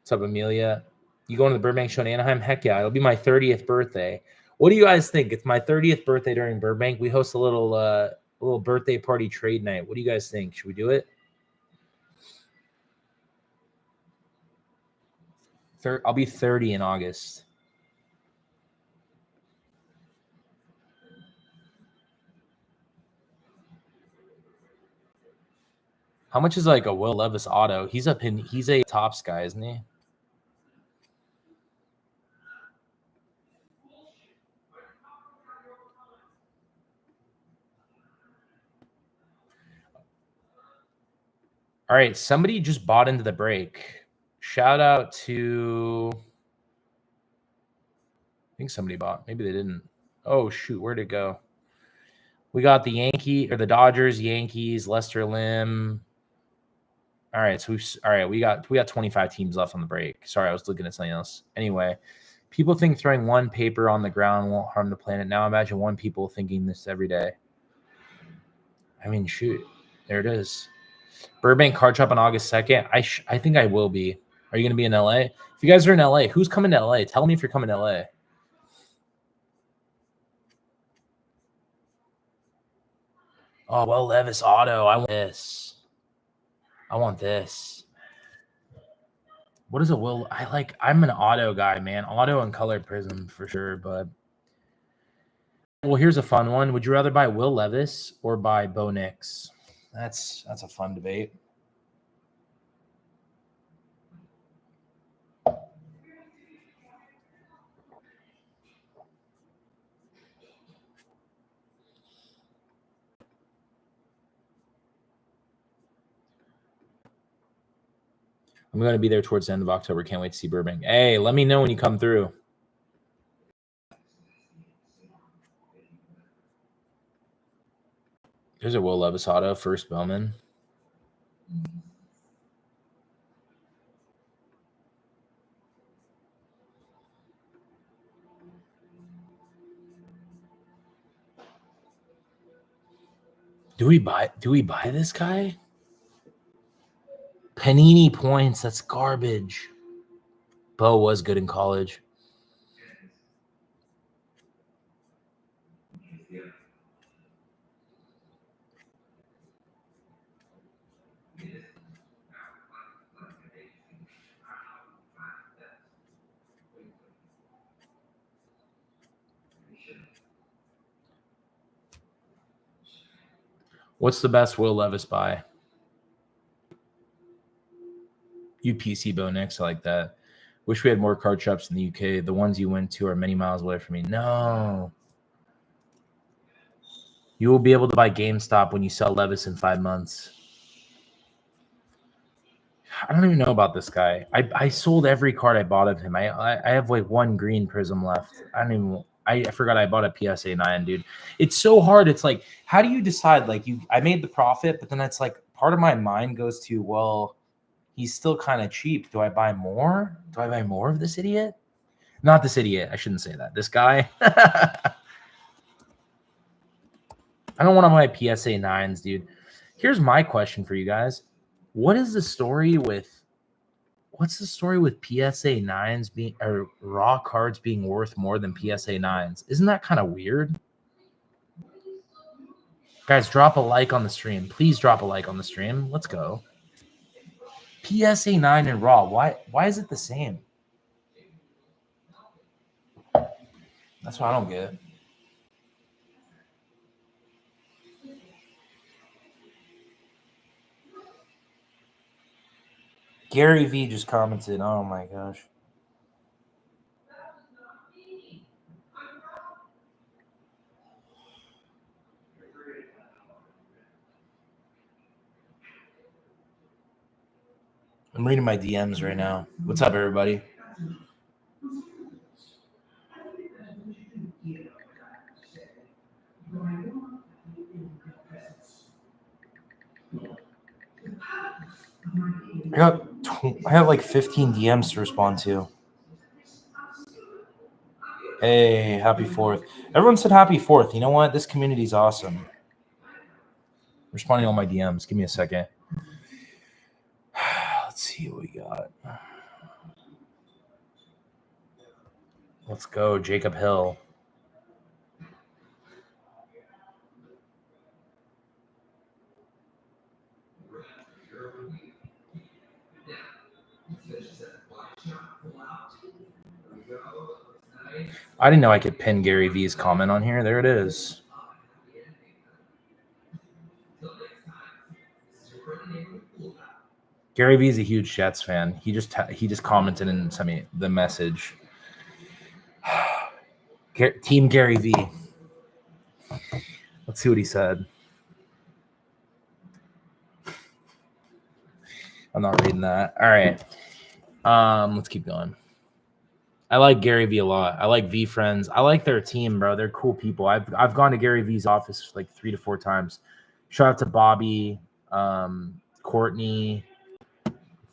What's up, Amelia? You going to the Burbank show in Anaheim? Heck yeah, it'll be my 30th birthday. What do you guys think? It's my 30th birthday during Burbank. We host a little birthday party trade night. What do you guys think? Should we do it? I'll be 30 in August. How much is like a Will Levis auto? He's a Tops guy, isn't he? All right, somebody just bought into the break. Shout out to, I think somebody bought. Maybe they didn't. Oh shoot, where'd it go? We got the Dodgers, Yankees, Lester Lim. All right, so we got 25 teams left on the break. Sorry, I was looking at something else. Anyway, people think throwing one paper on the ground won't harm the planet. Now imagine one people thinking this every day. I mean, shoot, there it is. Burbank card shop on August 2nd. I think I will be. Are you going to be in LA? If you guys are in LA, who's coming to LA? Tell me if you're coming to LA. Oh, Will Levis auto. I want this. What is a Will? I'm an auto guy, man. Auto and colored prism for sure. But well, here's a fun one. Would you rather buy Will Levis or buy Bo Nix? That's a fun debate. I'm going to be there towards the end of October. Can't wait to see Burbank. Hey, let me know when you come through. There's a Will Levis auto, first Bowman. Do we buy this guy? Panini points. That's garbage. Bo was good in college. What's the best Will Levis buy? UPC Bo Nix, I like that. Wish we had more card shops in the UK. The ones you went to are many miles away from me. No. You will be able to buy GameStop when you sell Levis in 5 months. I don't even know about this guy. I sold every card I bought of him. I have like one green prism left. I forgot I bought a PSA 9, dude. It's so hard. It's like, how do you decide? Like, I made the profit, but then it's like part of my mind goes to, well, he's still kind of cheap. Do I buy more? Do I buy more of this idiot? Not this idiot. I shouldn't say that. This guy. I don't want to buy PSA 9s, dude. Here's my question for you guys. What's the story with PSA 9s being, or raw cards being worth more than PSA 9s? Isn't that kind of weird? Guys, drop a like on the stream. Please drop a like on the stream. Let's go. PSA 9 and raw. Why is it the same? That's what I don't get. Gary V just commented. Oh my gosh. I'm reading my DMs right now. What's up, everybody? I have like 15 DMs to respond to. Hey, happy 4th. Everyone said happy 4th. You know what? This community is awesome. Responding to all my DMs. Give me a second. Let's see what we got. Let's go, Jacob Hill. I didn't know I could pin Gary V's comment on here. There it is. Gary V is a huge Jets fan. He just commented and sent me the message. Team Gary V. Let's see what he said. I'm not reading that. All right. Let's keep going. I like Gary V a lot. I like V Friends. I like their team, bro. They're cool people. I've gone to Gary V's office like 3 to 4 times. Shout out to Bobby, Courtney,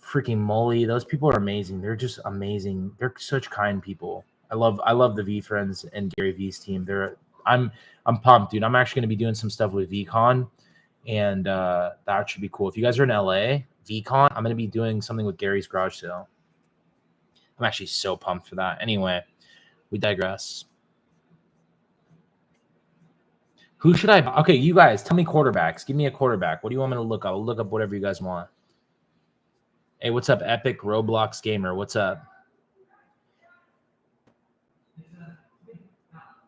freaking Molly. Those people are amazing. They're just amazing. They're such kind people. I love the V Friends and Gary V's team. I'm pumped, dude. I'm actually gonna be doing some stuff with VCon, and that should be cool. If you guys are in LA, VCon, I'm gonna be doing something with Gary's garage sale. I'm actually so pumped for that. Anyway, we digress. Who should I? Okay, you guys, tell me quarterbacks. Give me a quarterback. What do you want me to look up? I'll look up whatever you guys want. Hey, what's up, Epic Roblox Gamer? What's up?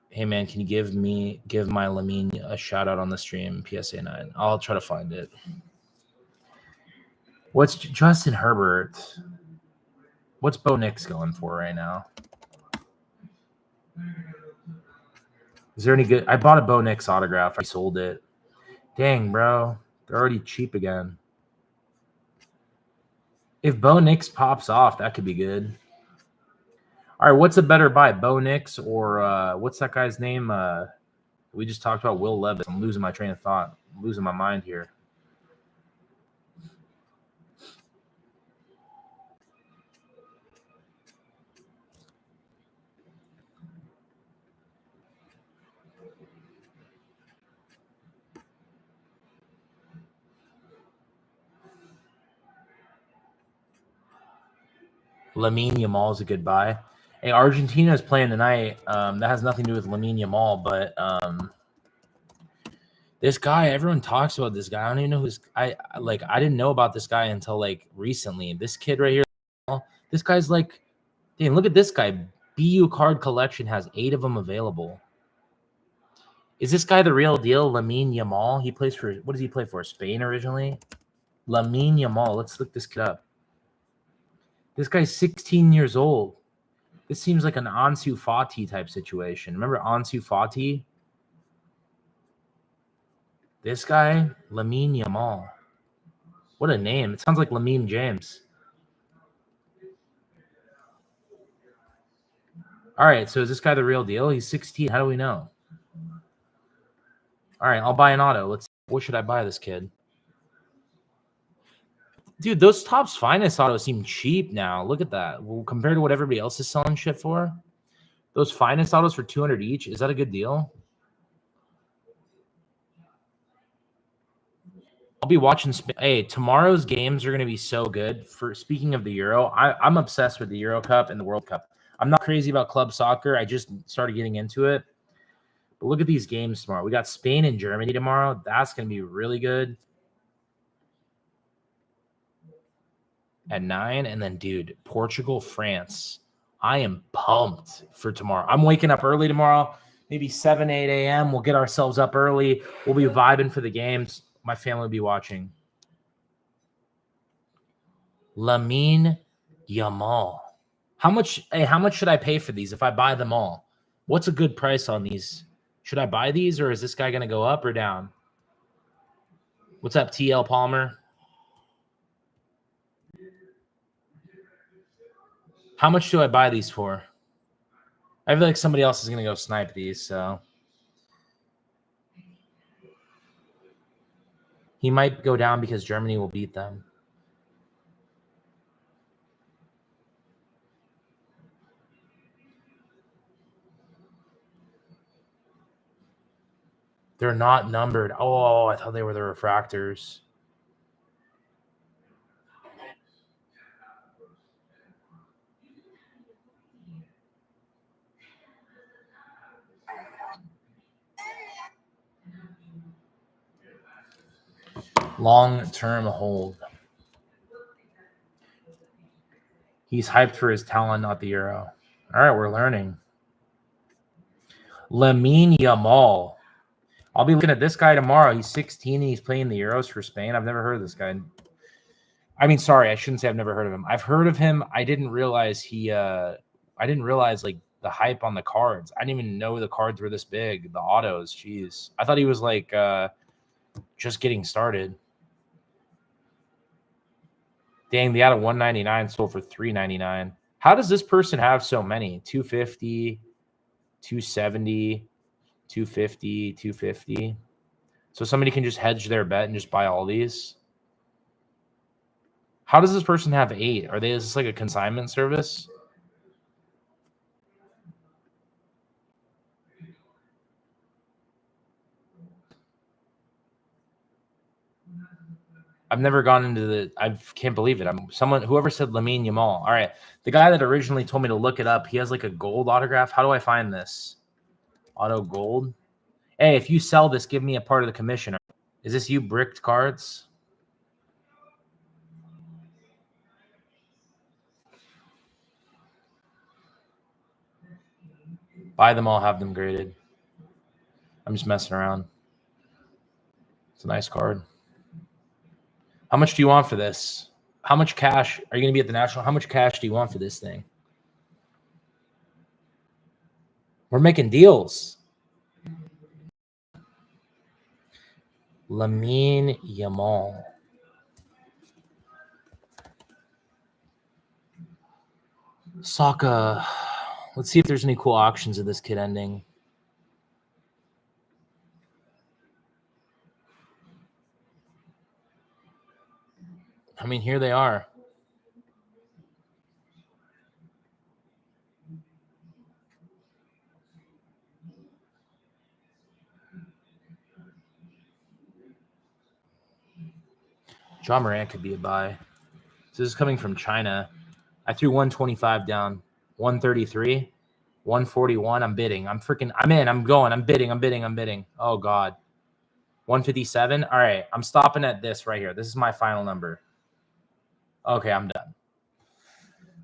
Hey, man, can you give my Lamine a shout out on the stream? PSA 9. I'll try to find it. What's Justin Herbert? What's Bo Nix going for right now? Is there any good? I bought a Bo Nix autograph. I sold it. Dang, bro. They're already cheap again. If Bo Nix pops off, that could be good. All right, what's a better buy, Bo Nix or what's that guy's name? We just talked about Will Levis. I'm losing my train of thought. I'm losing my mind here. Lamine Yamal is a good buy. Hey, Argentina is playing tonight. That has nothing to do with Lamine Yamal, but this guy, everyone talks about this guy. I don't even know who's. I didn't know about this guy until like recently. This kid right here, this guy's like, damn, look at this guy. BU card collection has 8 of them available. Is this guy the real deal? Lamine Yamal. He plays for, what does he play for? Spain originally. Lamine Yamal. Let's look this kid up. This guy's 16 years old. This seems like an Ansu Fati type situation. Remember Ansu Fati? This guy, Lamine Yamal. What a name. It sounds like Lamine James. All right, so is this guy the real deal? He's 16. How do we know? All right, I'll buy an auto. Let's. What should I buy this kid? Dude, those Topps Finest autos seem cheap now. Look at that. Well, compared to what everybody else is selling shit for. Those Finest autos for 200 each. Is that a good deal? I'll be watching. Hey, tomorrow's games are going to be so good. For speaking of the Euro, I'm obsessed with the Euro Cup and the World Cup. I'm not crazy about club soccer. I just started getting into it. But look at these games tomorrow. We got Spain and Germany tomorrow. That's going to be really good. At 9, and then, dude, Portugal, France. I am pumped for tomorrow. I'm waking up early tomorrow, maybe 7, 8 a.m. We'll get ourselves up early. We'll be vibing for the games. My family will be watching. Lamine Yamal. How much should I pay for these if I buy them all? What's a good price on these? Should I buy these, or is this guy going to go up or down? What's up, TL Palmer? How much do I buy these for? I feel like somebody else is going to go snipe these, so. He might go down because Germany will beat them. They're not numbered. Oh, I thought they were the refractors. Long-term hold. He's hyped for his talent, not the Euro. All right, we're learning. Lamine Yamal. I'll be looking at this guy tomorrow. He's 16 and he's playing the Euros for Spain. I've never heard of this guy. I mean, sorry, I shouldn't say I've never heard of him. I've heard of him. I didn't realize like the hype on the cards. I didn't even know the cards were this big. The autos, jeez. I thought he was like just getting started. Dang, the out of 199 sold for 399. How does this person have so many? 250, 270, 250, 250. So somebody can just hedge their bet and just buy all these. How does this person have 8? Is this like a consignment service? I've never gone into the. I can't believe it. Whoever said Lamine Yamal. All right, the guy that originally told me to look it up. He has like a gold autograph. How do I find this? Auto gold. Hey, if you sell this, give me a part of the commission. Is this you bricked cards? Buy them all, have them graded. I'm just messing around. It's a nice card. How much do you want for this? How much cash are you going to be at the National? How much cash do you want for this thing? We're making deals. Lamine Yamal. Sokka. Let's see if there's any cool auctions of this kid ending. I mean, here they are. John Morant could be a buy. So this is coming from China. I threw 125 down, 133, 141. I'm bidding. I'm in. I'm going. I'm bidding. Oh, God. 157. All right. I'm stopping at this right here. This is my final number. Okay, I'm done.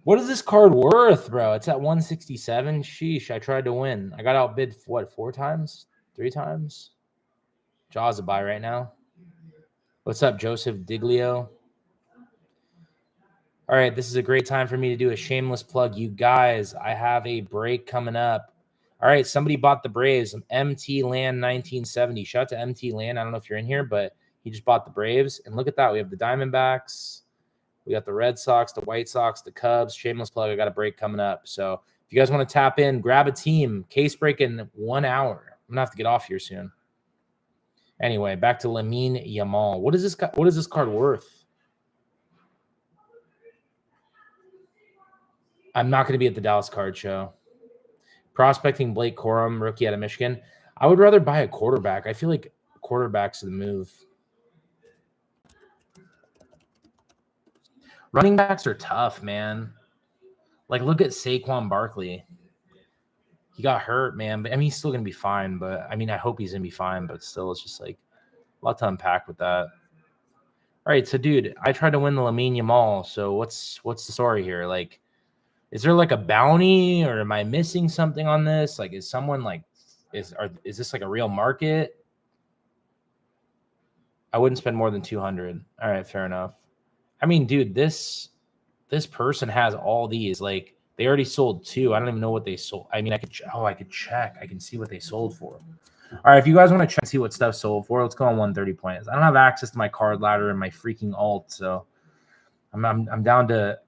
What is this card worth, bro? It's at 167. Sheesh, I tried to win. I got outbid, what, 4 times? 3 times? Jaws a buy right now. What's up, Joseph Diglio? All right, this is a great time for me to do a shameless plug. You guys, I have a break coming up. All right, somebody bought the Braves. MT Land 1970. Shout out to MT Land. I don't know if you're in here, but he just bought the Braves. And look at that. We have the Diamondbacks. We got the Red Sox, the White Sox, the Cubs. Shameless plug. I got a break coming up. So if you guys want to tap in, grab a team. Case break in 1 hour. I'm going to have to get off here soon. Anyway, back to Lamine Yamal. What is this card worth? I'm not going to be at the Dallas Card Show. Prospecting Blake Corum, rookie out of Michigan. I would rather buy a quarterback. I feel like quarterbacks are the move. Running backs are tough, man. Like, look at Saquon Barkley. He got hurt, man. But I mean, he's still going to be fine. But I mean, I hope he's going to be fine. But still, it's just like a lot to unpack with that. All right, so dude, I tried to win the Lamine Yamal. So what's the story here? Like, is there like a bounty, or am I missing something on this? Like, is someone like, is this like a real market? I wouldn't spend more than 200. All right, fair enough. I mean, dude, this person has all these. Like, they already sold 2. I don't even know what they sold. I mean, I could check. I can see what they sold for. All right, if you guys want to check and see what stuff sold for, let's go on 130 points. I don't have access to my card ladder and my freaking alt, so I'm down to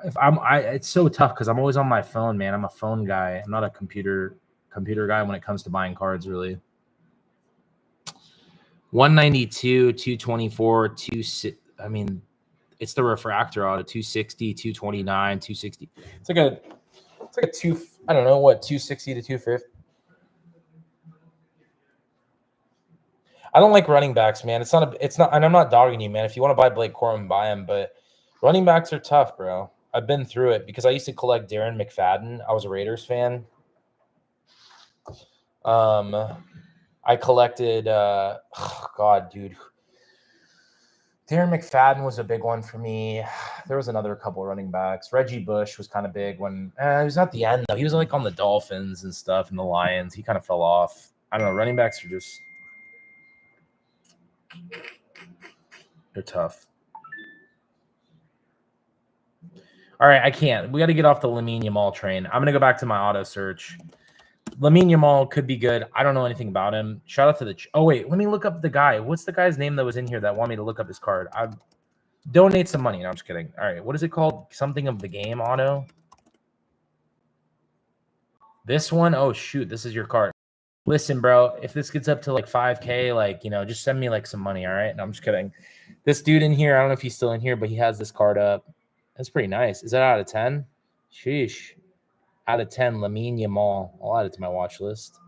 it's so tough because I'm always on my phone, man. I'm a phone guy. I'm not a computer guy when it comes to buying cards, really. 192, 224, 26. I mean, it's the refractor auto, 260, 229, 260. It's like a two, I don't know what, 260 to 250. I don't like running backs, man. It's not, and I'm not dogging you, man. If you want to buy Blake Corum, buy him, but running backs are tough, bro. I've been through it because I used to collect Darren McFadden. I was a Raiders fan. I collected, God, dude. Darren McFadden was a big one for me. There was another couple running backs. Reggie Bush was kind of big when he was at the end, though. He was like on the Dolphins and stuff and the Lions. He kind of fell off. I don't know. Running backs are just, they're tough. All right, I can't. We got to get off the Lamine Yamal train. I'm going to go back to my auto search. Lamine Yamal could be good. I don't know anything about him. Shout out to the oh, wait. Let me look up the guy. What's the guy's name that was in here that wanted me to look up his card? I donate some money. No, I'm just kidding. All right. What is it called? Something of the game auto? This one? Oh, shoot. This is your card. Listen, bro, if this gets up to like 5K, like, just send me like some money. All right. No, I'm just kidding. This dude in here, I don't know if he's still in here, but he has this card up. That's pretty nice. Is that out of 10? Sheesh. Out of 10, Lamine Yamal. I'll add it to my watch list.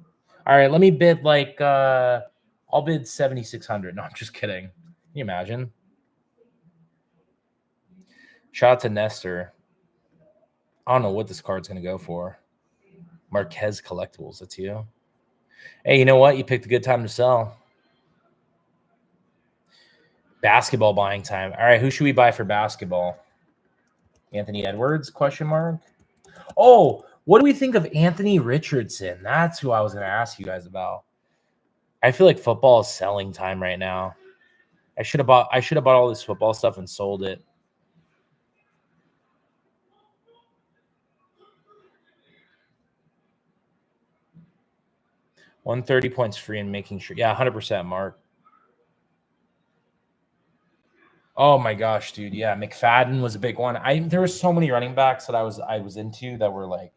All right, let me bid like I'll bid 7,600. No, I'm just kidding. Can you imagine? Shout out to Nestor. I don't know what this card's gonna go for. Marquez Collectibles, that's you. Hey, you know what? You picked a good time to sell. Basketball buying time. All right, who should we buy for basketball? Anthony Edwards? Question mark. Oh, what do we think of Anthony Richardson? That's who I was gonna ask you guys about. I feel like football is selling time right now. I should have bought all this football stuff and sold it. $130 points free and making sure. Yeah, 100%, Mark. Oh my gosh, dude. Yeah, McFadden was a big one. There were so many running backs that I was into that were like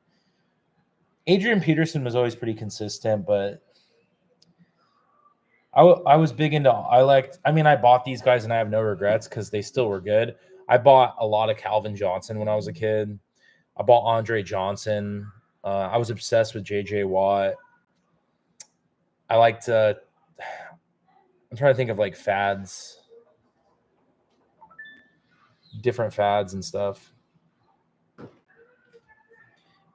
Adrian Peterson was always pretty consistent, but I was big into I bought these guys and I have no regrets because they still were good. I bought a lot of Calvin Johnson when I was a kid. I bought Andre Johnson. I was obsessed with JJ Watt. I liked I'm trying to think of like fads, different fads and stuff.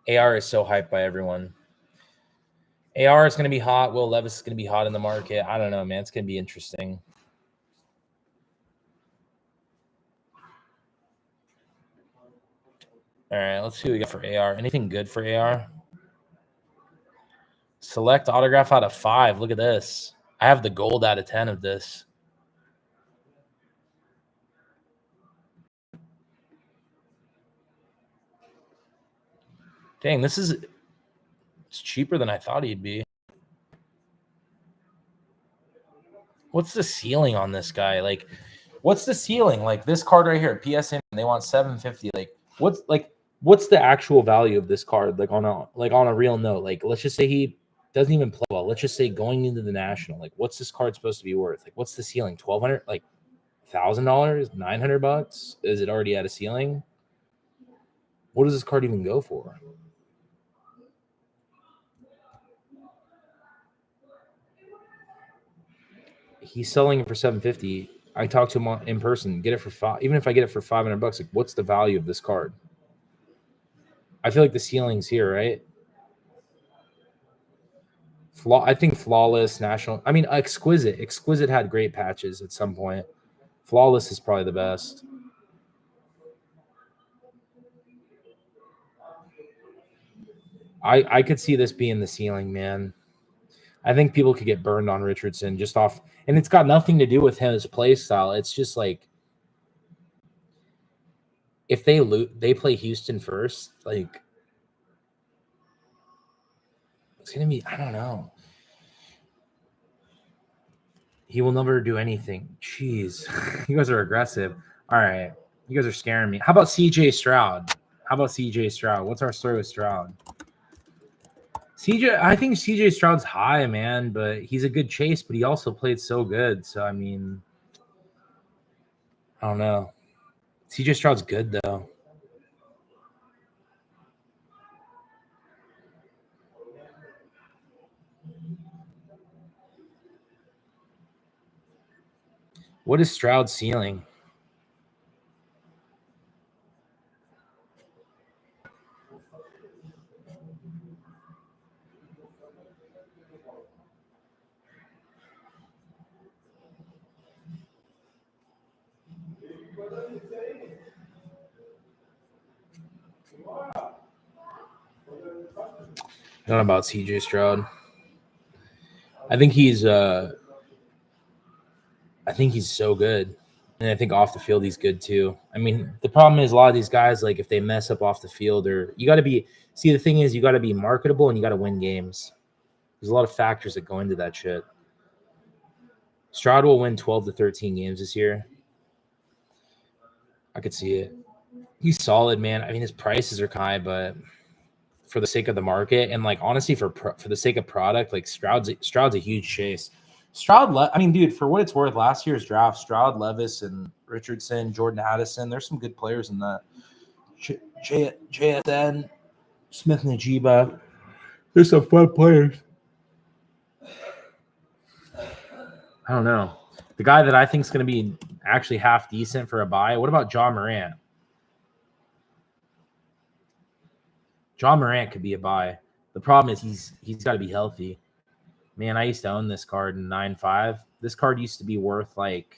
AR is so hyped by everyone. AR is going to be hot. Will Levis is going to be hot in the market. I don't know, man. It's going to be interesting. All right, let's see what we got for AR. Anything good for AR? Select autograph out of 5. Look at this. I have the gold out of 10 of this. Dang, it's cheaper than I thought he'd be. What's the ceiling on this guy? Like, what's the ceiling? Like this card right here, PSN, they want 750. What's the actual value of this card? Like on a real note. Like, let's just say he doesn't even play well. Let's just say going into the national. Like, what's this card supposed to be worth? Like, what's the ceiling? $1,200? Like $1,000? $900? Is it already at a ceiling? What does this card even go for? He's selling it for 750. I talked to him in person. Get it for $5. Even if I get it for $500, like, what's the value of this card? I feel like the ceiling's here, right? I think flawless national. I mean, exquisite. Exquisite had great patches at some point. Flawless is probably the best. I could see this being the ceiling, man. I think people could get burned on Richardson just off, and it's got nothing to do with his play style. It's just like if they play Houston first, like it's gonna be. I don't know. He will never do anything. Jeez, you guys are aggressive. All right, you guys are scaring me. How about CJ Stroud? What's our story with Stroud? I think CJ Stroud's high, man, but he's a good chase, but he also played so good. So I mean, I don't know. CJ Stroud's good though. What is Stroud's ceiling? I don't know about CJ Stroud. I think he's so good. And I think off the field he's good too. I mean, the problem is a lot of these guys, like if they mess up off the field, or you gotta be the thing is you gotta be marketable and you gotta win games. There's a lot of factors that go into that shit. Stroud will win 12 to 13 games this year. I could see it. He's solid, man. I mean, his prices are high, but for the sake of the market and like honestly for the sake of product, like Stroud's a huge chase. I mean, dude, for what it's worth, last year's draft, Stroud, Levis, and Richardson, Jordan Addison, there's some good players in that. JSN, Smith Najiba. There's some fun players. I don't know. The guy that I think is going to be actually half decent for a buy. What about John Morant? John Morant could be a buy. The problem is he's got to be healthy. Man, I used to own this card in 9.5. This card used to be worth like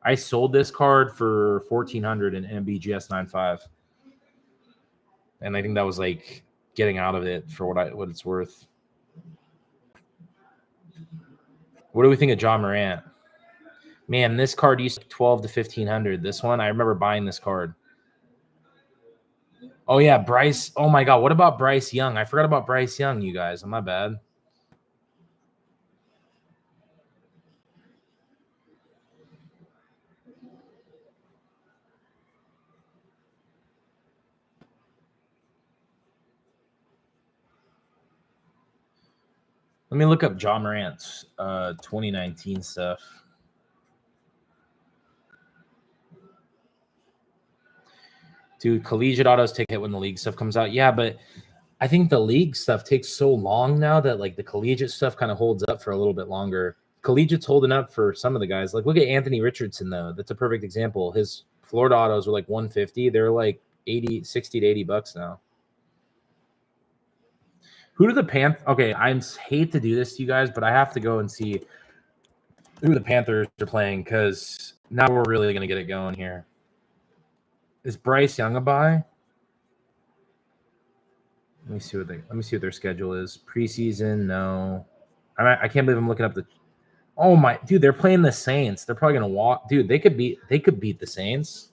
I sold this card for 1,400 in MBGS 9.5. And I think that was like getting out of it for what it's worth. What do we think of John Morant? Man, this card used to be 12 to 1,500. This one, I remember buying this card. Oh yeah, Bryce. Oh my God, what about Bryce Young? I forgot about Bryce Young, you guys. I'm not bad. Let me look up Ja Morant's 2019 stuff. Dude, collegiate autos take a hit when the league stuff comes out. Yeah, but I think the league stuff takes so long now that like the collegiate stuff kind of holds up for a little bit longer. Collegiate's holding up for some of the guys. Like look at Anthony Richardson though. That's a perfect example. His Florida autos were like 150. They're like 60 to 80 bucks now. Who do the Panthers? Okay, I hate to do this to you guys, but I have to go and see who the Panthers are playing because now we're really going to get it going here. Is Bryce Young a buy? Let me see what their schedule is. Preseason, no. I can't believe I'm looking up the. Oh my, dude, they're playing the Saints. They're probably gonna walk. Dude, they could beat the Saints.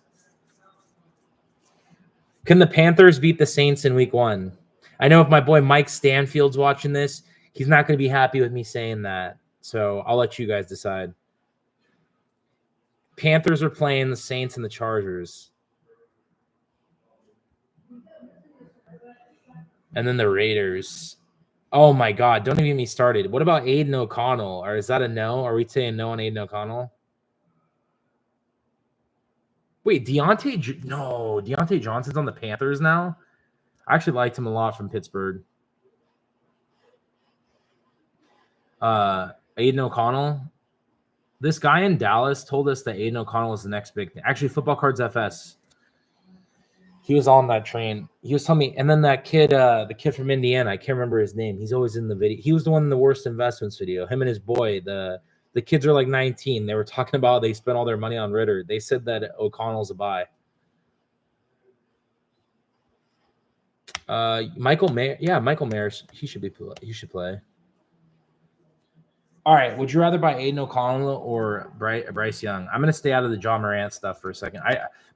Can the Panthers beat the Saints in Week 1? I know if my boy Mike Stanfield's watching this, he's not gonna be happy with me saying that. So I'll let you guys decide. Panthers are playing the Saints and the Chargers. And then the Raiders. Oh my God! Don't even get me started. What about Aiden O'Connell? Or is that a no? Are we saying no on Aiden O'Connell? Wait, Deontay Johnson's on the Panthers now. I actually liked him a lot from Pittsburgh. Aiden O'Connell. This guy in Dallas told us that Aiden O'Connell was the next big thing. Actually, Football Cards FS. He was on that train. He was telling me, and then that kid, the kid from Indiana, I can't remember his name. He's always in the video. He was the one in the worst investments video. Him and his boy. The kids are like 19. They were talking about they spent all their money on Ritter. They said that O'Connell's a buy. Michael Mayer. Yeah, Michael Mayer. He should play. All right. Would you rather buy Aiden O'Connell or Bryce Young? I'm going to stay out of the John Morant stuff for a second.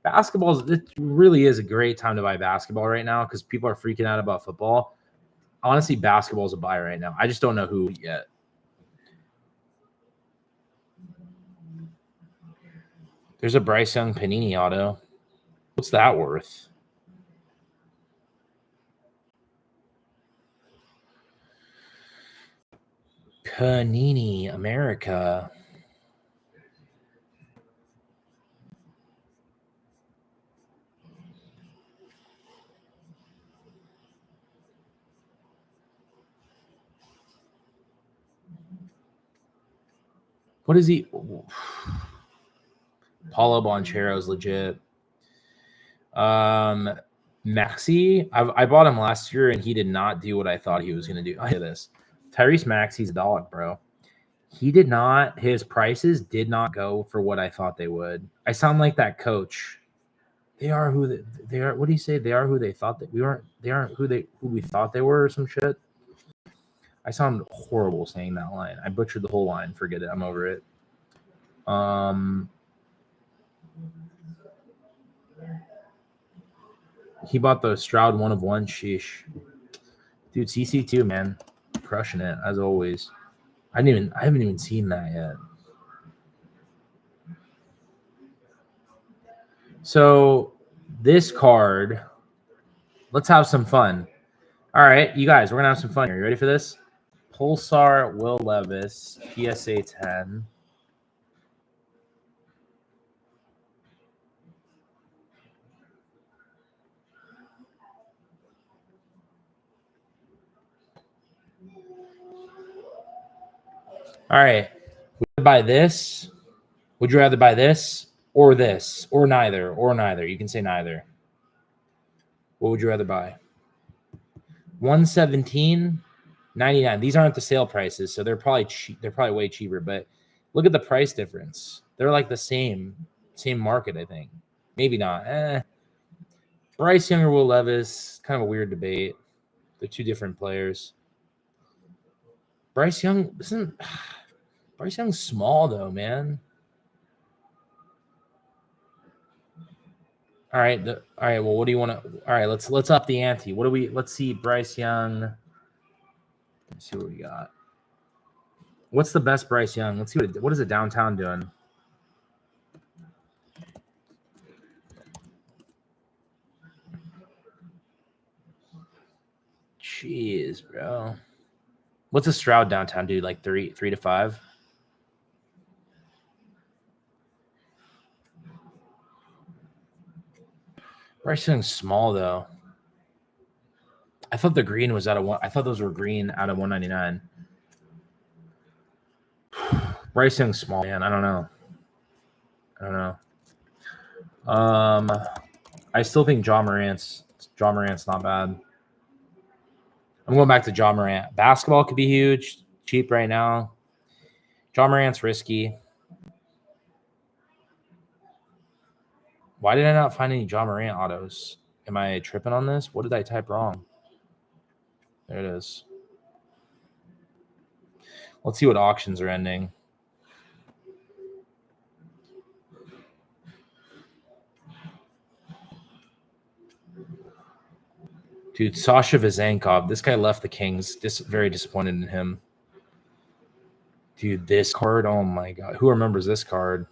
Basketball, it really is a great time to buy basketball right now because people are freaking out about football. Honestly, basketball is a buy right now. I just don't know who yet. There's a Bryce Young Panini auto. What's that worth? Panini America. What is he? Paulo Bonchero's legit. Maxey, I bought him last year and he did not do what I thought he was going to do. I hear this. Tyrese Maxey's a dog, bro. His prices did not go for what I thought they would. I sound like that coach. They are who they are. What do you say? They are who they thought that we weren't. They aren't who we thought they were or some shit. I sound horrible saying that line. I butchered the whole line. Forget it. I'm over it. He bought the Stroud 1 of 1. Sheesh. Dude, CC2, man. Crushing it, as always. I haven't even seen that yet. So this card, let's have some fun. All right, you guys, we're gonna have some fun here. You ready for this? Pulsar Will Levis, PSA 10. All right. Would you buy this? Would you rather buy this or this or neither or neither? You can say neither. What would you rather buy? 117.99. These aren't the sale prices, so they're probably cheap. They're probably way cheaper. But look at the price difference. They're like the same market, I think. Maybe not. Bryce Young or Will Levis, kind of a weird debate. They're two different players. Bryce Young's small though, man. All right. Well, what do you want to? All right. Let's up the ante. What do we? Let's see. Bryce Young. Let's see what we got. What's the best Bryce Young? Let's see what is it downtown doing. Jeez, bro. What's a Stroud downtown, dude? Like 3 to 5? Price is small though. I thought the green was out of one. I thought those were green out of 199. Bryce Young's small, man. I don't know. I still think John Morant's not bad. I'm going back to John Morant. Basketball could be huge, cheap right now. John Morant's risky. Why did I not find any John Morant autos? Am I tripping on this? What did I type wrong? There it is. Let's see what auctions are ending. Dude, Sasha Vezenkov. This guy left the Kings. Very disappointed in him. Dude, this card. Oh, my God. Who remembers this card?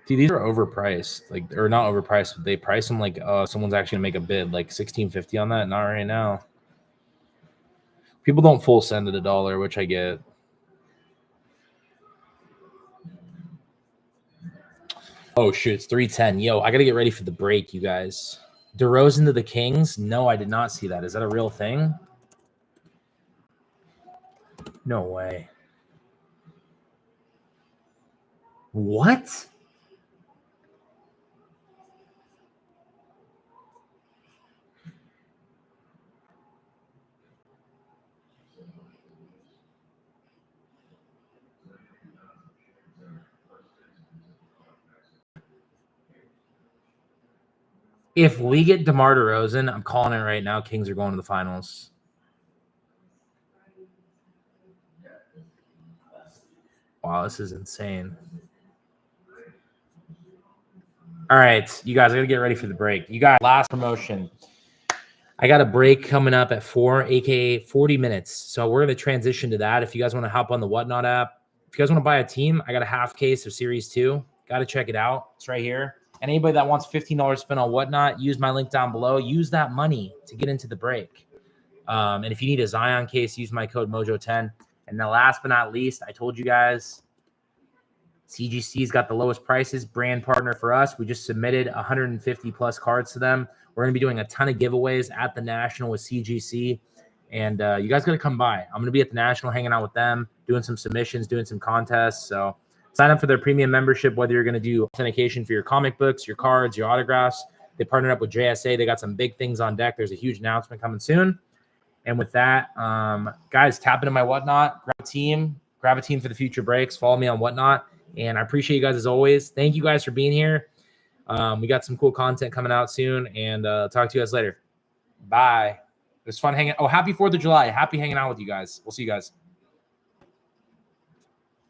Dude, these are overpriced. Like, or not overpriced, but they price them like someone's actually going to make a bid. Like $16.50 on that? Not right now. People don't full send at $1, which I get. Oh, shoot. It's 310. Yo, I got to get ready for the break, you guys. DeRozan to the Kings? No, I did not see that. Is that a real thing? No way. What? If we get DeMar DeRozan, I'm calling it right now. Kings are going to the finals. Wow, this is insane. All right, you guys, I got to get ready for the break. You got last promotion. I got a break coming up at 4, aka 40 minutes. So we're going to transition to that. If you guys want to hop on the Whatnot app, if you guys want to buy a team, I got a half case of Series 2. Got to check it out. It's right here. And anybody that wants $15 spent on Whatnot, use my link down below. Use that money to get into the break. And if you need a Zion case, use my code Mojo10. And then last but not least, I told you guys, CGC's got the lowest prices, brand partner for us. We just submitted 150 plus cards to them. We're going to be doing a ton of giveaways at the National with CGC. And you guys got to come by. I'm going to be at the National hanging out with them, doing some submissions, doing some contests. So sign up for their premium membership, whether you're going to do authentication for your comic books, your cards, your autographs. They partnered up with JSA. They got some big things on deck. There's a huge announcement coming soon. And with that, guys, tap into my Whatnot. Grab a team for the future breaks. Follow me on Whatnot. And I appreciate you guys as always. Thank you guys for being here. We got some cool content coming out soon. And talk to you guys later. Bye. It was fun hanging. Oh, happy 4th of July. Happy hanging out with you guys. We'll see you guys.